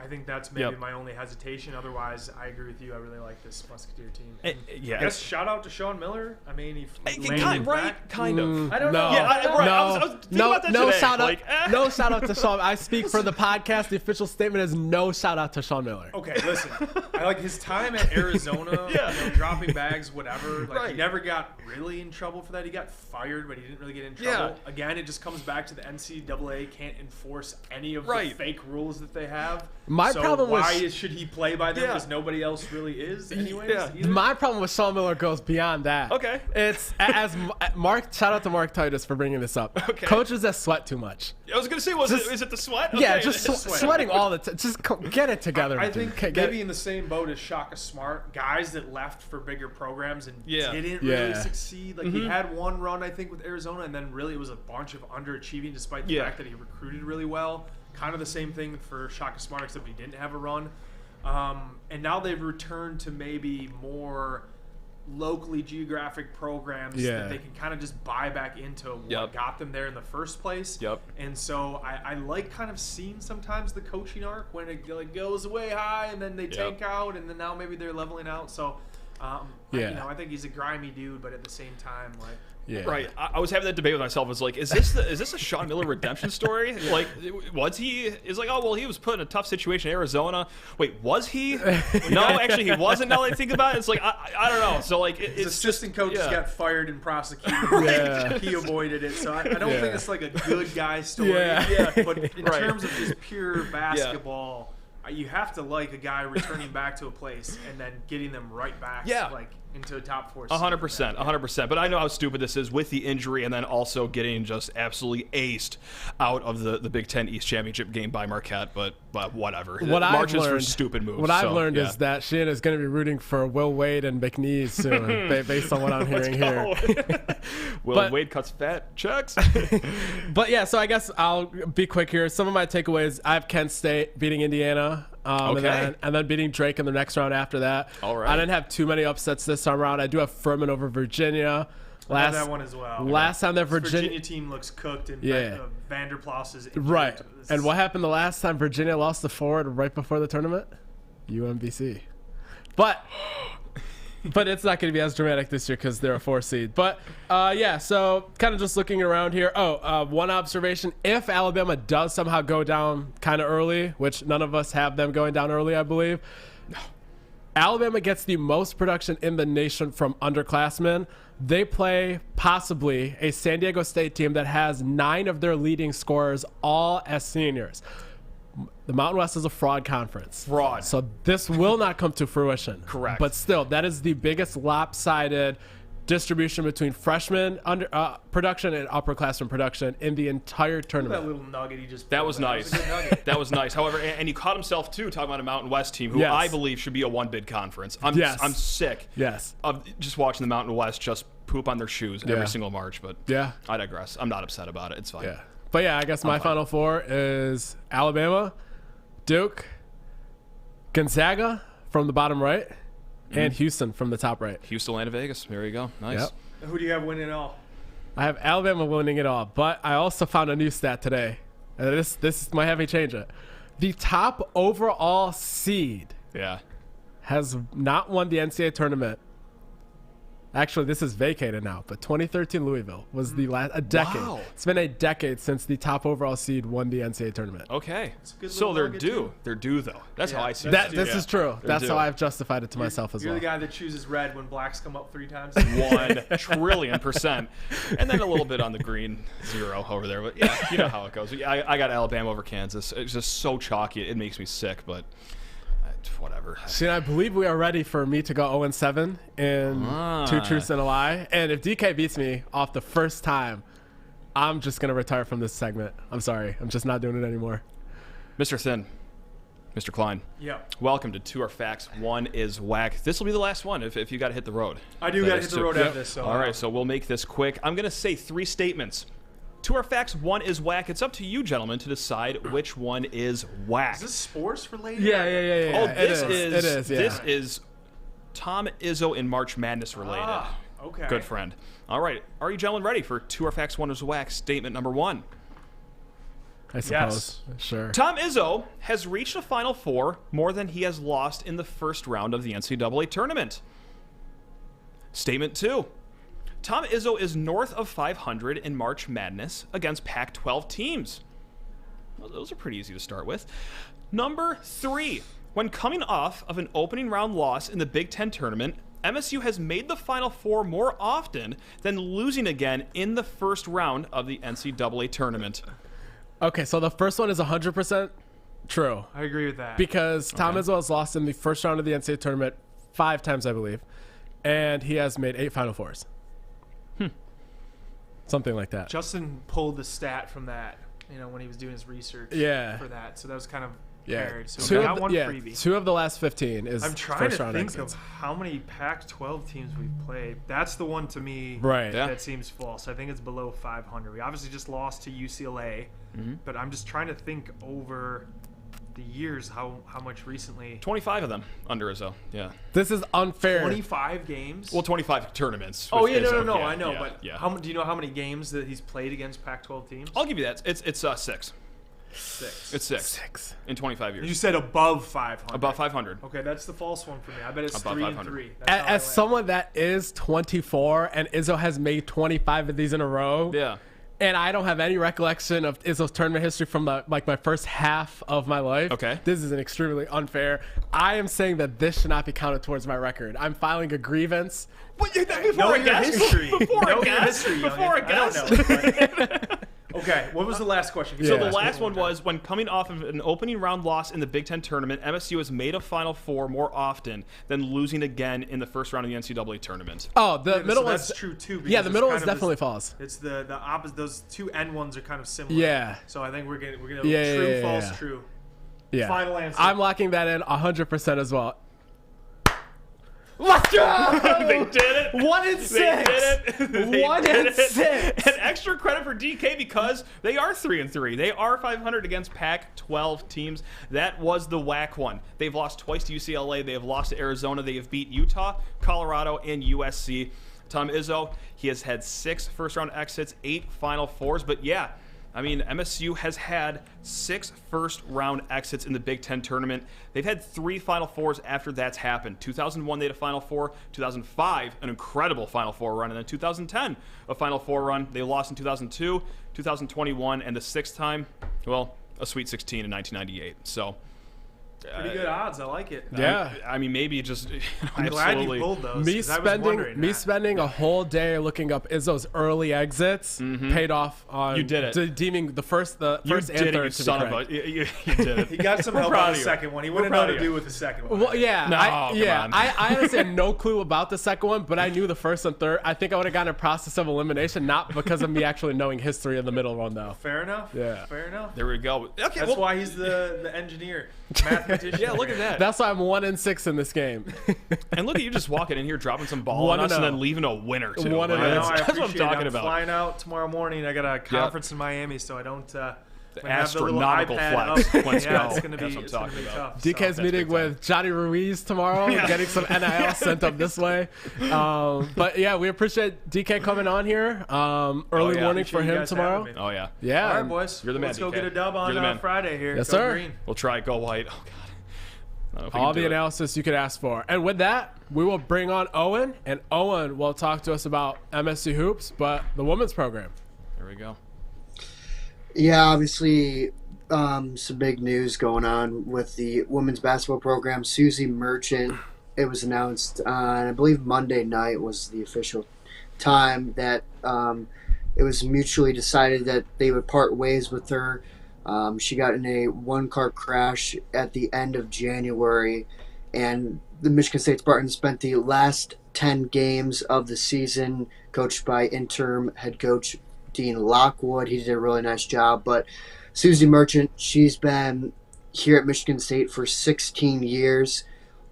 I think that's maybe my only hesitation. Otherwise, I agree with you. I really like this Musketeer team. I guess shout out to Sean Miller. I mean, he landed back. Kind of. I don't know. Yeah, I was thinking about that today. Shout out. No shout out to Sean. I speak for the podcast. The official statement is no shout out to Sean Miller. Okay, listen. I like his time at Arizona, dropping bags, whatever. Like, he never got really in trouble for that. He got fired, but he didn't really get in trouble. Again, it just comes back to the NCAA can't enforce any of the fake rules that they have. My problem was why should he play by them? Because nobody else really is, anyways. My problem with Sean Miller goes beyond that. Okay, it's as Mark. Shout out to Mark Titus for bringing this up. Okay. Coaches that sweat too much. I was gonna say, is it the sweat? Okay. Yeah, just sweating all the time. Just get it together. I think maybe in the same boat as Shaka Smart, guys that left for bigger programs and didn't really succeed. Like he had one run, I think, with Arizona, and then really it was a bunch of underachieving, despite the fact that he recruited really well. Kind of the same thing for Shaka Smart, except he didn't have a run. And now they've returned to maybe more locally geographic programs that they can kind of just buy back into what got them there in the first place. And so I like kind of seeing sometimes the coaching arc when it goes way high and then they tank out and then now maybe they're leveling out. So, I think he's a grimy dude, but at the same time, like. Yeah. Right. I was having that debate with myself. I was like, is this a Sean Miller redemption story? Like, was he? It's like, oh, well, he was put in a tough situation in Arizona. Wait, was he? No, actually, he wasn't. Now that I think about it, it's like, I don't know. So, like, his assistant coaches got fired and prosecuted. He avoided it. So I don't think it's like a good guy story. But in terms of just pure basketball, you have to like a guy returning back to a place and then getting them right back. Like, into a top 4 seed. 100%. But I know how stupid this is with the injury and then also getting just absolutely aced out of the Big Ten East Championship game by Marquette. But whatever. Marches for stupid moves. What I've learned is that Sheehan is going to be rooting for Will Wade and McNeese soon, based on what I'm hearing here. Wade cuts fat checks. But yeah, so I guess I'll be quick here. Some of my takeaways: I have Kent State beating Indiana. And then beating Drake in the next round after that. All right. I didn't have too many upsets this time around. I do have Furman over Virginia. I have that one as well. Last time that Virginia team looks cooked, and Vanderplas is injured. Right. And what happened the last time Virginia lost the forward right before the tournament? UMBC. But it's not going to be as dramatic this year because they're a 4 seed. But, so kind of just looking around here. One observation. If Alabama does somehow go down kind of early, which none of us have them going down early, I believe, Alabama gets the most production in the nation from underclassmen. They play possibly a San Diego State team that has 9 of their leading scorers all as seniors. The Mountain West is a fraud conference. So this will not come to fruition. Correct. But still, that is the biggest lopsided distribution between freshman production and upperclassmen production in the entire tournament. That little nugget he just that was nice. That was nice. However, and he caught himself too talking about a Mountain West team who I believe should be a one-bid conference. I'm sick of just watching the Mountain West just poop on their shoes every single March. But I digress. I'm not upset about it. It's fine. Yeah. But I guess my final 4 is Alabama, Duke, Gonzaga from the bottom right, and Houston from the top right. Houston, Atlanta, Vegas. There you go. Nice. Yep. Who do you have winning it all? I have Alabama winning it all, but I also found a new stat today. And this might have me change it. The top overall seed has not won the NCAA tournament. Actually, this is vacated now, but 2013 Louisville was the last decade. Wow. It's been a decade since the top overall seed won the NCAA tournament. Okay. So they're due. They're due, though. That's how I see it. This is true. They're That's due. how I've justified it to myself as well. You're the guy that chooses red when blacks come up 3 times. 1,000,000,000%. And then a little bit on the green 0 over there. But yeah, you know how it goes. I got Alabama over Kansas. It's just so chalky. It makes me sick, but whatever. See, I believe we are ready for me to go 0-7 in 2 truths and a lie. And if DK beats me off the first time, I'm just going to retire from this segment. I'm sorry. I'm just not doing it anymore. Mr. Thin, Mr. Klein. Yep. Welcome to 2 Are Facts, 1 is Whack. This will be the last one if you got to hit the road. I do got to hit the road after this. So all right, so we'll make this quick. I'm going to say 3 statements. To our facts, one is whack. It's up to you, gentlemen, to decide which one is whack. Is this sports related? Yeah. Oh, this is. This is Tom Izzo in March Madness related. Okay. Good friend. All right. Are you gentlemen ready for To Our Facts, One is Whack statement number 1? I suppose. Yes. Sure. Tom Izzo has reached a Final Four more than he has lost in the first round of the NCAA tournament. Statement 2. Tom Izzo is north of 500 in March Madness against Pac-12 teams. Well, those are pretty easy to start with. Number 3. When coming off of an opening round loss in the Big Ten tournament, MSU has made the Final Four more often than losing again in the first round of the NCAA tournament. Okay, so the first one is 100% true. I agree with that. Because Tom Izzo has lost in the first round of the NCAA tournament 5 times, I believe. And he has made 8 Final Fours. Something like that. Justin pulled the stat from that, when he was doing his research for that. So that was kind of paired. So we got one freebie. 2 of the last 15 is I'm trying first to round think exits. of how many Pac-12 teams we've played. That's the one to me Right. that seems false. I think it's below 500. We obviously just lost to UCLA, but I'm just trying to think over the years how much recently. 25 of them under Izzo. Yeah. This is unfair. 25 games? Well, 25 tournaments. Oh, with yeah, Izzo. no, I know. But yeah. do you know how many games that he's played against Pac-12 teams? I'll give you that. It's 6. 6. It's 6 in 25 years. You said above 500. Above 500. Okay, that's the false one for me. I bet it's Above 3 and 500. 3. That's how I As someone that is 24 and Izzo has made 25 of these in a row. Yeah. And I don't have any recollection of Izzo's tournament history from my first half of my life. Okay. This is an extremely unfair. I am saying that this should not be counted towards my record. I'm filing a grievance. Know your history. Know your history, Before a youngin. I don't guess. know. Okay, what was the last question? So Yeah. the last one was, when coming off of an opening round loss in the Big Ten tournament, MSU has made a Final Four more often than losing again in the first round of the NCAA tournament. Oh, the middle so one's that's true too. Yeah, because the it's middle kind is of definitely false. It's the opposite. Those 2 end ones are kind of similar. Yeah. So I think we're gonna Yeah, true, yeah, false, yeah. true. Yeah. Final answer. I'm locking that in 100% as well. Let's go! They did it. 1 and 6. They did it. They 1 did and it. 6. And extra credit for DK because they are 3 and 3. They are 500 against Pac-12 teams. That was the whack one. They've lost twice to UCLA. They have lost to Arizona. They have beat Utah, Colorado, and USC. Tom Izzo, he has had 6 first-round exits, 8 Final Fours. But yeah, I mean, MSU has had 6 first-round exits in the Big Ten tournament. They've had 3 Final Fours after that's happened. 2001, they had a Final Four. 2005, an incredible Final Four run. And then 2010, a Final Four run. They lost in 2002, 2021, and the 6th time, well, a Sweet 16 in 1998. So... Pretty good odds. I like it. Yeah. I mean, maybe just... I'm glad you pulled those. Me 'cause I was wondering that. spending a whole day looking up Izzo's early exits paid off on You did it. deeming the first You and did third it, you to be son of correct. a... You did it. He got some help proud on of the you. second one. He We're wouldn't know proud what of to you. do with the second one. Well, yeah, No, come on. I honestly had no clue about the second one, but I knew the first and third. I think I would have gotten a process of elimination, not because of me actually knowing history of the middle one, though. Fair enough. Yeah. Fair enough. There we go. Okay, That's why he's the engineer, mathematician. Yeah, look at that. That's why I'm 1 and 6 in this game. And look at you just walking in here, dropping some ball on 1-0. us, and then leaving a winner, too. 1-0. Like, I know. I that's what I'm appreciate it. talking I'm about. flying out tomorrow morning. I got a conference in Miami, so I don't. Astronomical have flex. Let's yeah, go. it's gonna That's be, what I'm it's gonna talking be about. tough. DK's so. meeting big time. with Johnny Ruiz tomorrow, getting some NIL sent up this way. But yeah, we appreciate DK coming on here. Early yeah. morning Appreciate for you him guys tomorrow. having me. Oh, yeah. Yeah. All right, boys. You're the man, Let's go DK. get a dub You're on the man. Friday here. Yes, Go sir. Green. We'll try Go White. Oh, God. I don't know if we All can the do it. analysis you could ask for. And with that, we will bring on Owen, and Owen will talk to us about MSU Hoops, but the women's program. There we go. Yeah, obviously, some big news going on with the women's basketball program. Susie Merchant, it was announced on, I believe, Monday night was the official time that it was mutually decided that they would part ways with her. She got in a one-car crash at the end of January, and the Michigan State Spartans spent the last 10 games of the season coached by interim head coach Dean Lockwood. He did a really nice job. But Susie Merchant, she's been here at Michigan State for 16 years,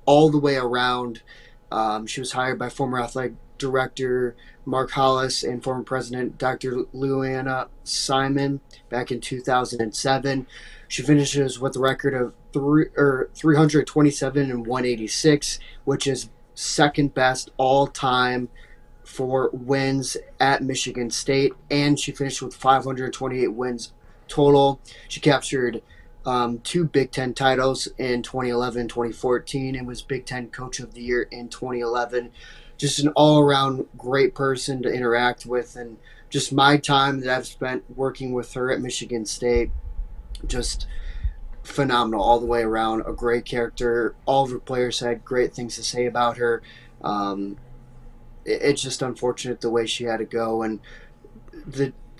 all the way around. She was hired by former athletic director Mark Hollis and former president Dr. Luana Simon back in 2007. She finishes with a record of 327 and 186, which is second best all time for wins at Michigan State, and she finished with 528 wins total. She captured 2 Big Ten titles in 2011 and 2014 and was Big Ten Coach of the Year in 2011. Just an all-around great person to interact with, and just my time that I've spent working with her at Michigan State, just phenomenal all the way around. A great character. All of her players had great things to say about her. It's just unfortunate the way she had to go, and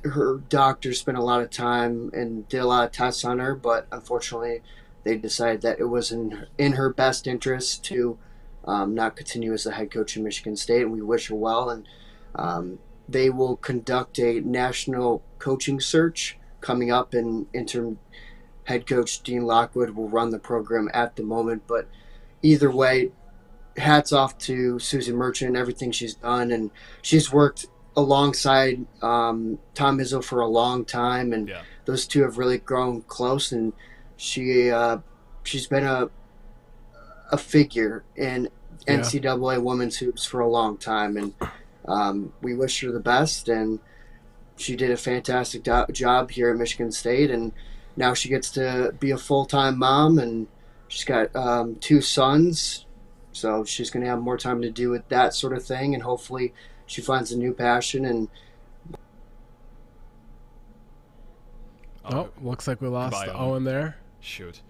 her doctor spent a lot of time and did a lot of tests on her, but unfortunately they decided that it was in her best interest to not continue as the head coach of Michigan State, and we wish her well. And they will conduct a national coaching search coming up, and interim head coach Dean Lockwood will run the program at the moment. But either way, hats off to Susie Merchant, everything she's done, and she's worked alongside Tom Izzo for a long time, and those two have really grown close, and she's been a figure in NCAA women's hoops for a long time, and we wish her the best, and she did a fantastic job here at Michigan State, and now she gets to be a full-time mom, and she's got 2 sons, so she's going to have more time to do with that sort of thing, and hopefully she finds a new passion. And looks like we lost Owen there. Shoot.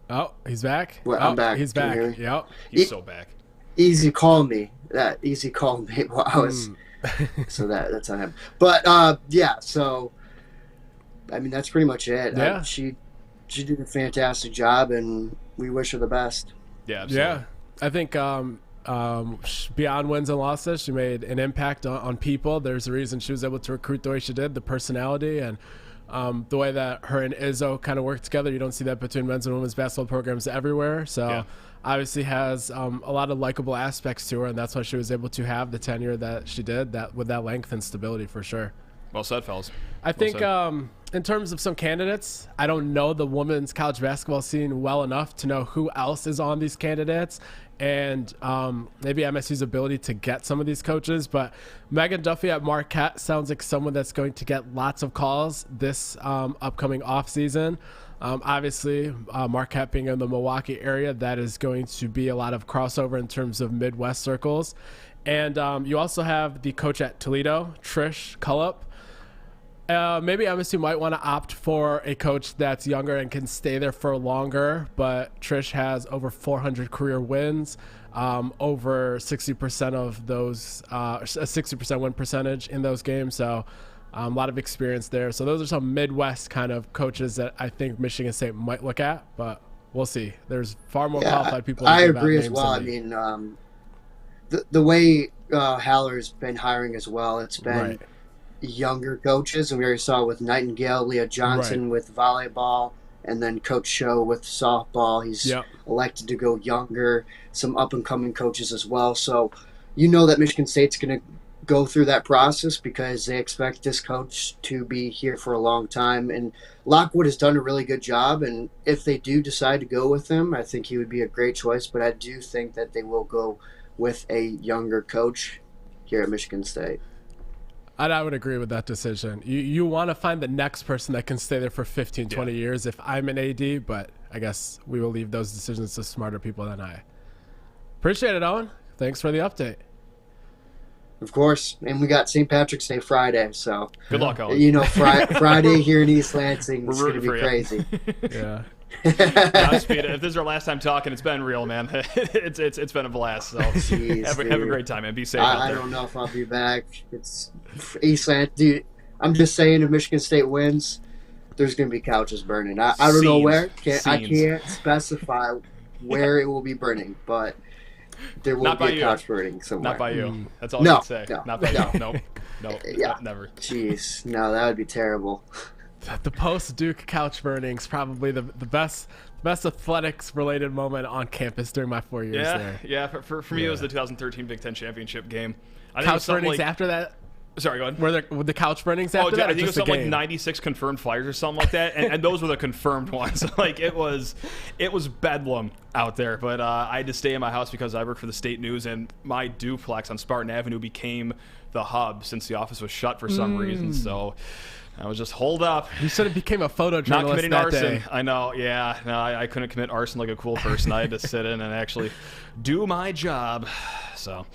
Oh, he's back. Well, I'm back. He's back. Yep. He's so back. Easy call me. Easy call me while I was so that's on him. But so I mean that's pretty much it. Yeah. She did a fantastic job, and we wish her the best. Yeah, absolutely. Yeah. I think beyond wins and losses, she made an impact on people. There's a reason she was able to recruit the way she did, the personality, and the way that her and Izzo kind of work together. You don't see that between men's and women's basketball programs everywhere. So obviously has a lot of likable aspects to her, and that's why she was able to have the tenure that she did, that with that length and stability for sure. Well said, fellas. I think in terms of some candidates, I don't know the women's college basketball scene well enough to know who else is on these candidates, and maybe MSU's ability to get some of these coaches. But Megan Duffy at Marquette sounds like someone that's going to get lots of calls this upcoming offseason. Obviously, Marquette being in the Milwaukee area, that is going to be a lot of crossover in terms of Midwest circles. And you also have the coach at Toledo, Trish Cullop. Maybe MSU might want to opt for a coach that's younger and can stay there for longer, but Trish has over 400 career wins, over 60% of those, a 60% win percentage in those games. So a lot of experience there. So those are some Midwest kind of coaches that I think Michigan State might look at, but we'll see. There's far more qualified people. I agree as well. I mean, the way Haller's been hiring as well, it's been younger coaches, and we already saw with Nightingale, Leah Johnson with volleyball, and then Coach Show with softball. He's elected to go younger, some up-and-coming coaches as well. So you know that Michigan State's going to go through that process because they expect this coach to be here for a long time. And Lockwood has done a really good job, and if they do decide to go with him, I think he would be a great choice. But I do think that they will go with a younger coach here at Michigan State. And I would agree with that decision. You want to find the next person that can stay there for 15, 20 years if I'm an AD, but I guess we will leave those decisions to smarter people than I. Appreciate it, Owen. Thanks for the update. Of course. And we got St. Patrick's Day Friday, so good luck, Owen. You know, Friday here in East Lansing is going to be crazy. Yeah. Godspeed. If this is our last time talking, it's been real, man. It's been a blast. So Jeez, have a great time, man. Be safe out there. I don't know if I'll be back. It's East Lansing. Dude, I'm just saying, if Michigan State wins, there's going to be couches burning. I don't know where. I can't specify where it will be burning, but there will be a couch burning somewhere. Not by you. That's all I can say. Not by you. Nope. Yeah. Never. Jeez. No, that would be terrible. The post-Duke couch burnings, probably the best athletics-related moment on campus during my 4 years there. Yeah, for me, it was the 2013 Big Ten championship game. I think Couch burnings after that? Sorry, go ahead. Were the couch burnings after that? I think it was something like 96 confirmed fires or something like that, and those were the confirmed ones. Like it was bedlam out there. But I had to stay in my house because I work for the state news, and my duplex on Spartan Avenue became the hub since the office was shut for some reason. So I was just holed up. You should have became a photojournalist. Not committing that arson. day. I know. Yeah. No, I couldn't commit arson like a cool person. I had to sit in and actually do my job. So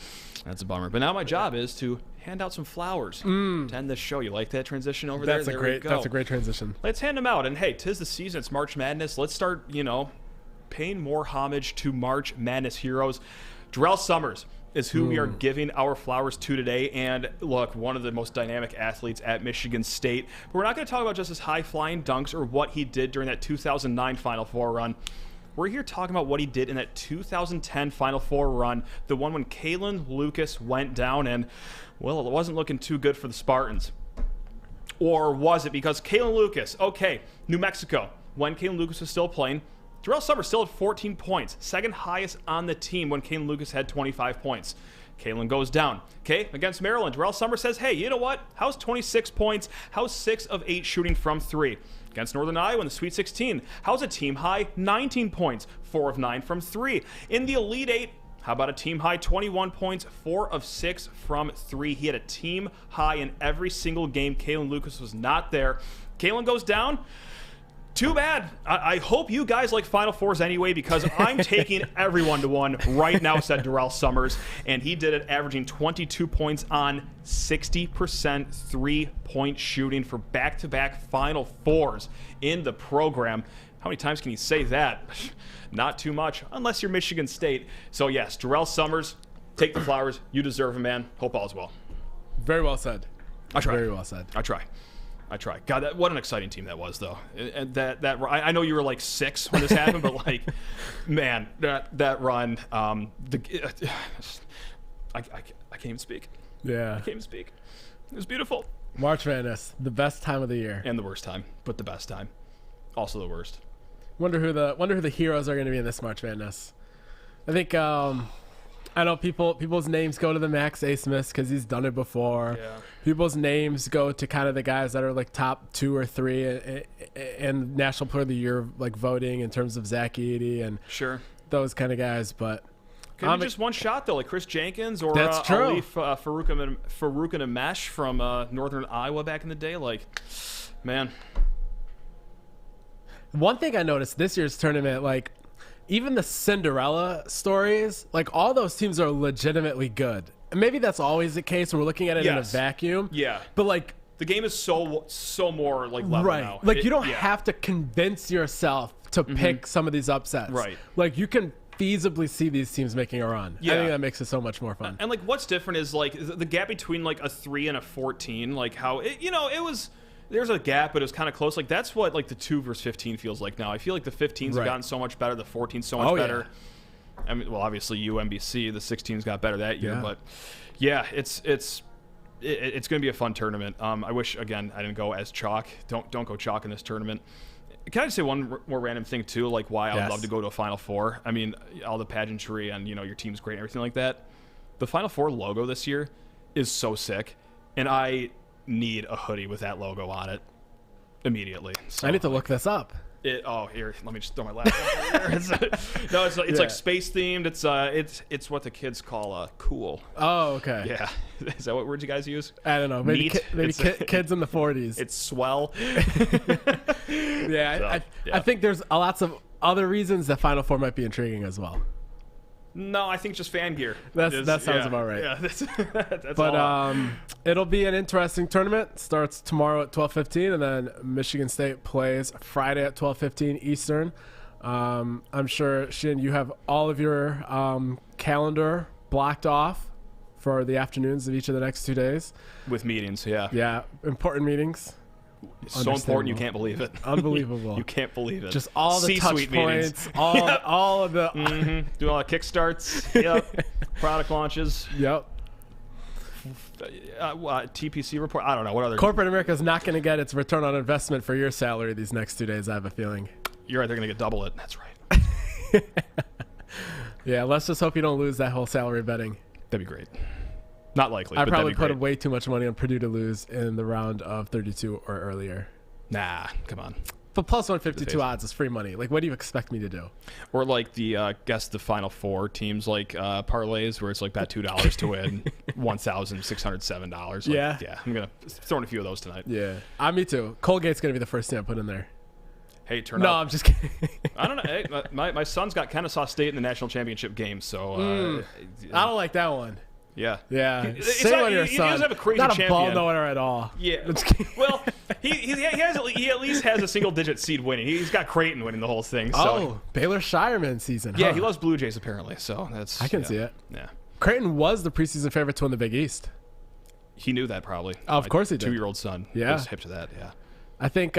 that's a bummer. But now my job is to hand out some flowers to end this show. You like that transition over there? That's a great transition. Let's hand them out. And hey, 'tis the season. It's March Madness. Let's start, paying more homage to March Madness heroes. Jarrell Summers is who we are giving our flowers to today. And look, one of the most dynamic athletes at Michigan State. But we're not going to talk about just his high-flying dunks or what he did during that 2009 Final Four run. We're here talking about what he did in that 2010 Final Four run, the one when Kalen Lucas went down, and, well, it wasn't looking too good for the Spartans. Or was it? Because Kalen Lucas, okay, New Mexico, when Kalen Lucas was still playing, Jarrell Summers still had 14 points, second highest on the team when Kalen Lucas had 25 points. Kalen goes down. Okay, against Maryland, Jarrell Summers says, hey, you know what? How's 26 points? How's 6 of 8 shooting from 3? Against Northern Iowa in the Sweet 16, how's a team high 19 points, 4 of 9 from 3? In the Elite 8, how about a team high 21 points, 4 of 6 from 3? He had a team high in every single game. Kalen Lucas was not there. Kalen goes down. Too bad. I hope you guys like Final Fours anyway, because I'm taking everyone to one right now, said Jarrell Summers, and he did it, averaging 22 points on 60% three-point shooting for back-to-back Final Fours in the program. How many times can you say that? Not too much, unless you're Michigan State. So yes, Jarrell Summers, take the flowers. You deserve them, man. Hope all's well. Very well said. I try. Very well said. I try. God, what an exciting team that was, though. And I know you were like 6 when this happened, but like, man, that run, I can't even speak. Yeah, I can't even speak. It was beautiful. March Madness, the best time of the year, and the worst time, but the best time, also the worst. Wonder who the heroes are going to be in this March Madness. I think I know people's names go to the Max A. Smiths because he's done it before. Yeah. People's names go to kind of the guys that are like top 2 or 3 in National Player of the Year like voting in terms of Zach Edey and sure those kind of guys. But could be just one shot though, like Chris Jenkins or that's true. Ali Faroukhanamesh from Northern Iowa back in the day. Like, man. One thing I noticed this year's tournament, like, even the Cinderella stories, like all those teams are legitimately good. And maybe that's always the case when we're looking at it in a vacuum. Yeah. But like the game is so more like level right. now. Like you don't have to convince yourself to pick some of these upsets. Right. Like you can feasibly see these teams making a run. Yeah. I think that makes it so much more fun. And like what's different is like the gap between like a 3 and a 14, like how it was. There's a gap, but it was kind of close. Like that's what like the 2 versus 15 feels like now. I feel like the 15s have gotten so much better, the 14s so much better. Yeah. I mean, well, obviously UMBC, the 16s got better that year, but yeah, it's going to be a fun tournament. I wish again I didn't go as chalk. Don't go chalk in this tournament. Can I just say one more random thing too, like why I would love to go to a Final Four? I mean, all the pageantry and your team's great and everything like that. The Final Four logo this year is so sick, and I need a hoodie with that logo on it immediately. So, I need to look this up. Here, let me just throw my laptop over there. It's like space themed. It's what the kids call cool. Oh, okay. Yeah, is that what words you guys use? I don't know. Maybe kids in the 40s. It's swell. I think there's lots of other reasons that Final Four might be intriguing as well. No, I think just fan gear. That sounds about right. Yeah, that's but all. It'll be an interesting tournament. Starts tomorrow at 12:15, and then Michigan State plays Friday at 12:15 Eastern. I'm sure, Shin, you have all of your calendar blocked off for the afternoons of each of the next 2 days. With meetings, yeah. Yeah, important meetings. So important you can't believe it. Unbelievable. You can't believe it. Just all the touch points, all of the doing all the kickstarts, yep. Product launches. Yep. TPC report. I don't know what other. Corporate America is not going to get its return on investment for your salary these next 2 days. I have a feeling. You're right. They're going to get double it. That's right. Yeah, let's just hope you don't lose that whole salary betting. That'd be great. Not likely. I but probably that'd be put way too much money on Purdue to lose in the round of 32 or earlier. Nah, come on. But plus 152 odds is free money. Like, what do you expect me to do? Or like the guess the Final Four teams like parlays where it's like bet $2 to win $1,607. Like, yeah, I'm gonna throw in a few of those tonight. Yeah, me too. Colgate's gonna be the first thing I put in there. Hey, turn no, up. I'm just kidding. I don't know. Hey, my son's got Kennesaw State in the national championship game, so I don't like that one. Yeah. Same on your son. He doesn't have a crazy not champion. Not a ball knower at all. Yeah. Well, he at least has a single-digit seed winning. He's got Creighton winning the whole thing. So. Baylor Shireman season. Yeah, he loves Blue Jays apparently. So that's. I can see it. Yeah. Creighton was the preseason favorite to win the Big East. He knew that probably. Of course he did. 2-year-old son. Yeah. Was hip to that. Yeah. I think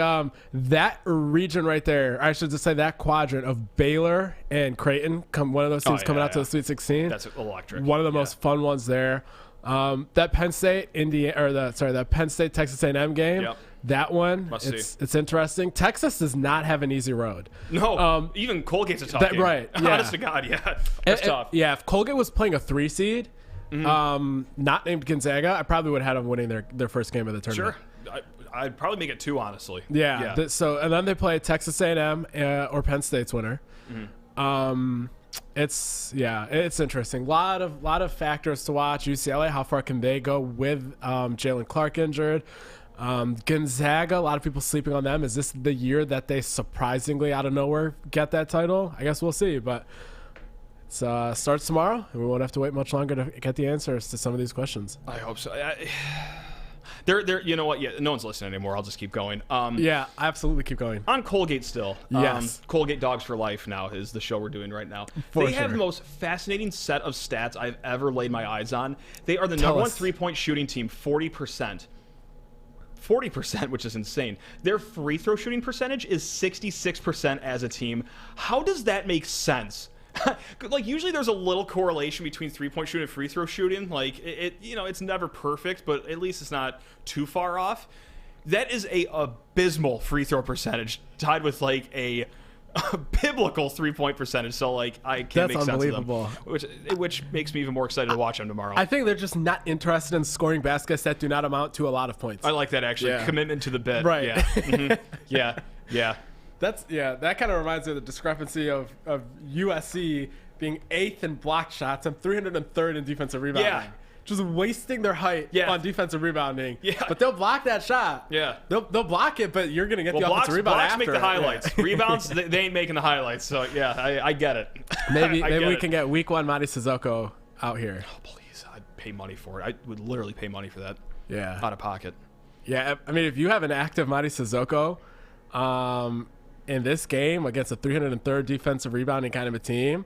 that region right there, I should just say that quadrant of Baylor and Creighton, one of those teams coming out to the Sweet 16. That's electric. One of the most fun ones there. That Penn State that Penn State Texas A&M game. Yep. That one, Must it's interesting. Texas does not have an easy road. No, even Colgate's a tough game. Right? Yeah. Honest to God, yeah, that's tough. Yeah, if Colgate was playing a 3 seed, not named Gonzaga, I probably would have had them winning their first game of the tournament. Sure. I'd probably make it 2, honestly. Yeah. And then they play Texas A&M or Penn State's winner. It's interesting. Lot of factors to watch. UCLA, how far can they go with Jalen Clark injured? Gonzaga, a lot of people sleeping on them. Is this the year that they surprisingly out of nowhere get that title? I guess we'll see. But it starts tomorrow, and we won't have to wait much longer to get the answers to some of these questions. I hope so. They're you know what? Yeah, no one's listening anymore. I'll just keep going. Yeah, absolutely keep going. On Colgate still. Yes. Colgate Dogs for Life now is the show we're doing right now. They have the most fascinating set of stats I've ever laid my eyes on. They are the number one 3-point shooting team, 40%. 40%, which is insane. Their free throw shooting percentage is 66% as a team. How does that make sense? Like, usually there's a little correlation between 3-point shooting and free throw shooting. Like, it's never perfect, but at least it's not too far off. That is a abysmal free throw percentage, tied with like a biblical 3-point percentage. So like, I can't make sense of them, which makes me even more excited to watch them tomorrow. I think they're just not interested in scoring baskets that do not amount to a lot of points. I like that, actually. Yeah. Commitment to the bit. Right. Yeah. Mm-hmm. Yeah. That kind of reminds me of the discrepancy of USC being 8th in block shots and 303rd in defensive rebounding. Yeah. Just wasting their height on defensive rebounding. Yeah. But they'll block that shot. Yeah. They'll block it, but you're going to get the offensive rebound blocks after. Make the highlights. Yeah. Rebounds, they ain't making the highlights. So, yeah, I get it. Maybe we can get week 1 Mari Sissoko out here. Oh, please. I'd pay money for it. I would literally pay money for that. Yeah. Out of pocket. Yeah. I mean, if you have an active Mari Sissoko in this game against a 303rd defensive rebounding kind of a team,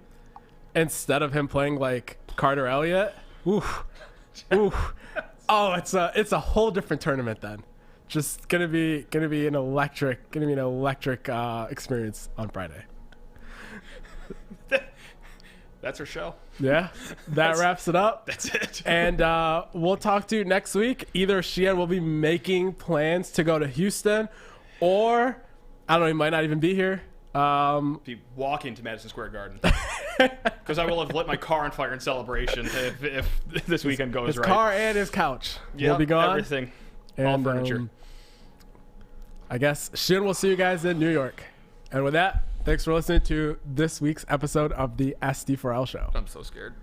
instead of him playing like Carter Elliott, oof. Oh, it's a whole different tournament then. Just gonna be an electric experience on Friday. That's our show. Yeah, that wraps it up. That's it. And we'll talk to you next week. Either Sheehan will be making plans to go to Houston, or I don't know, he might not even be here. Be walking to Madison Square Garden. Because I will have lit my car on fire in celebration if this weekend goes his right. His car and his couch will be gone. Everything. And, all furniture. I guess Shin will see you guys in New York. And with that, thanks for listening to this week's episode of the SD4L show. I'm so scared.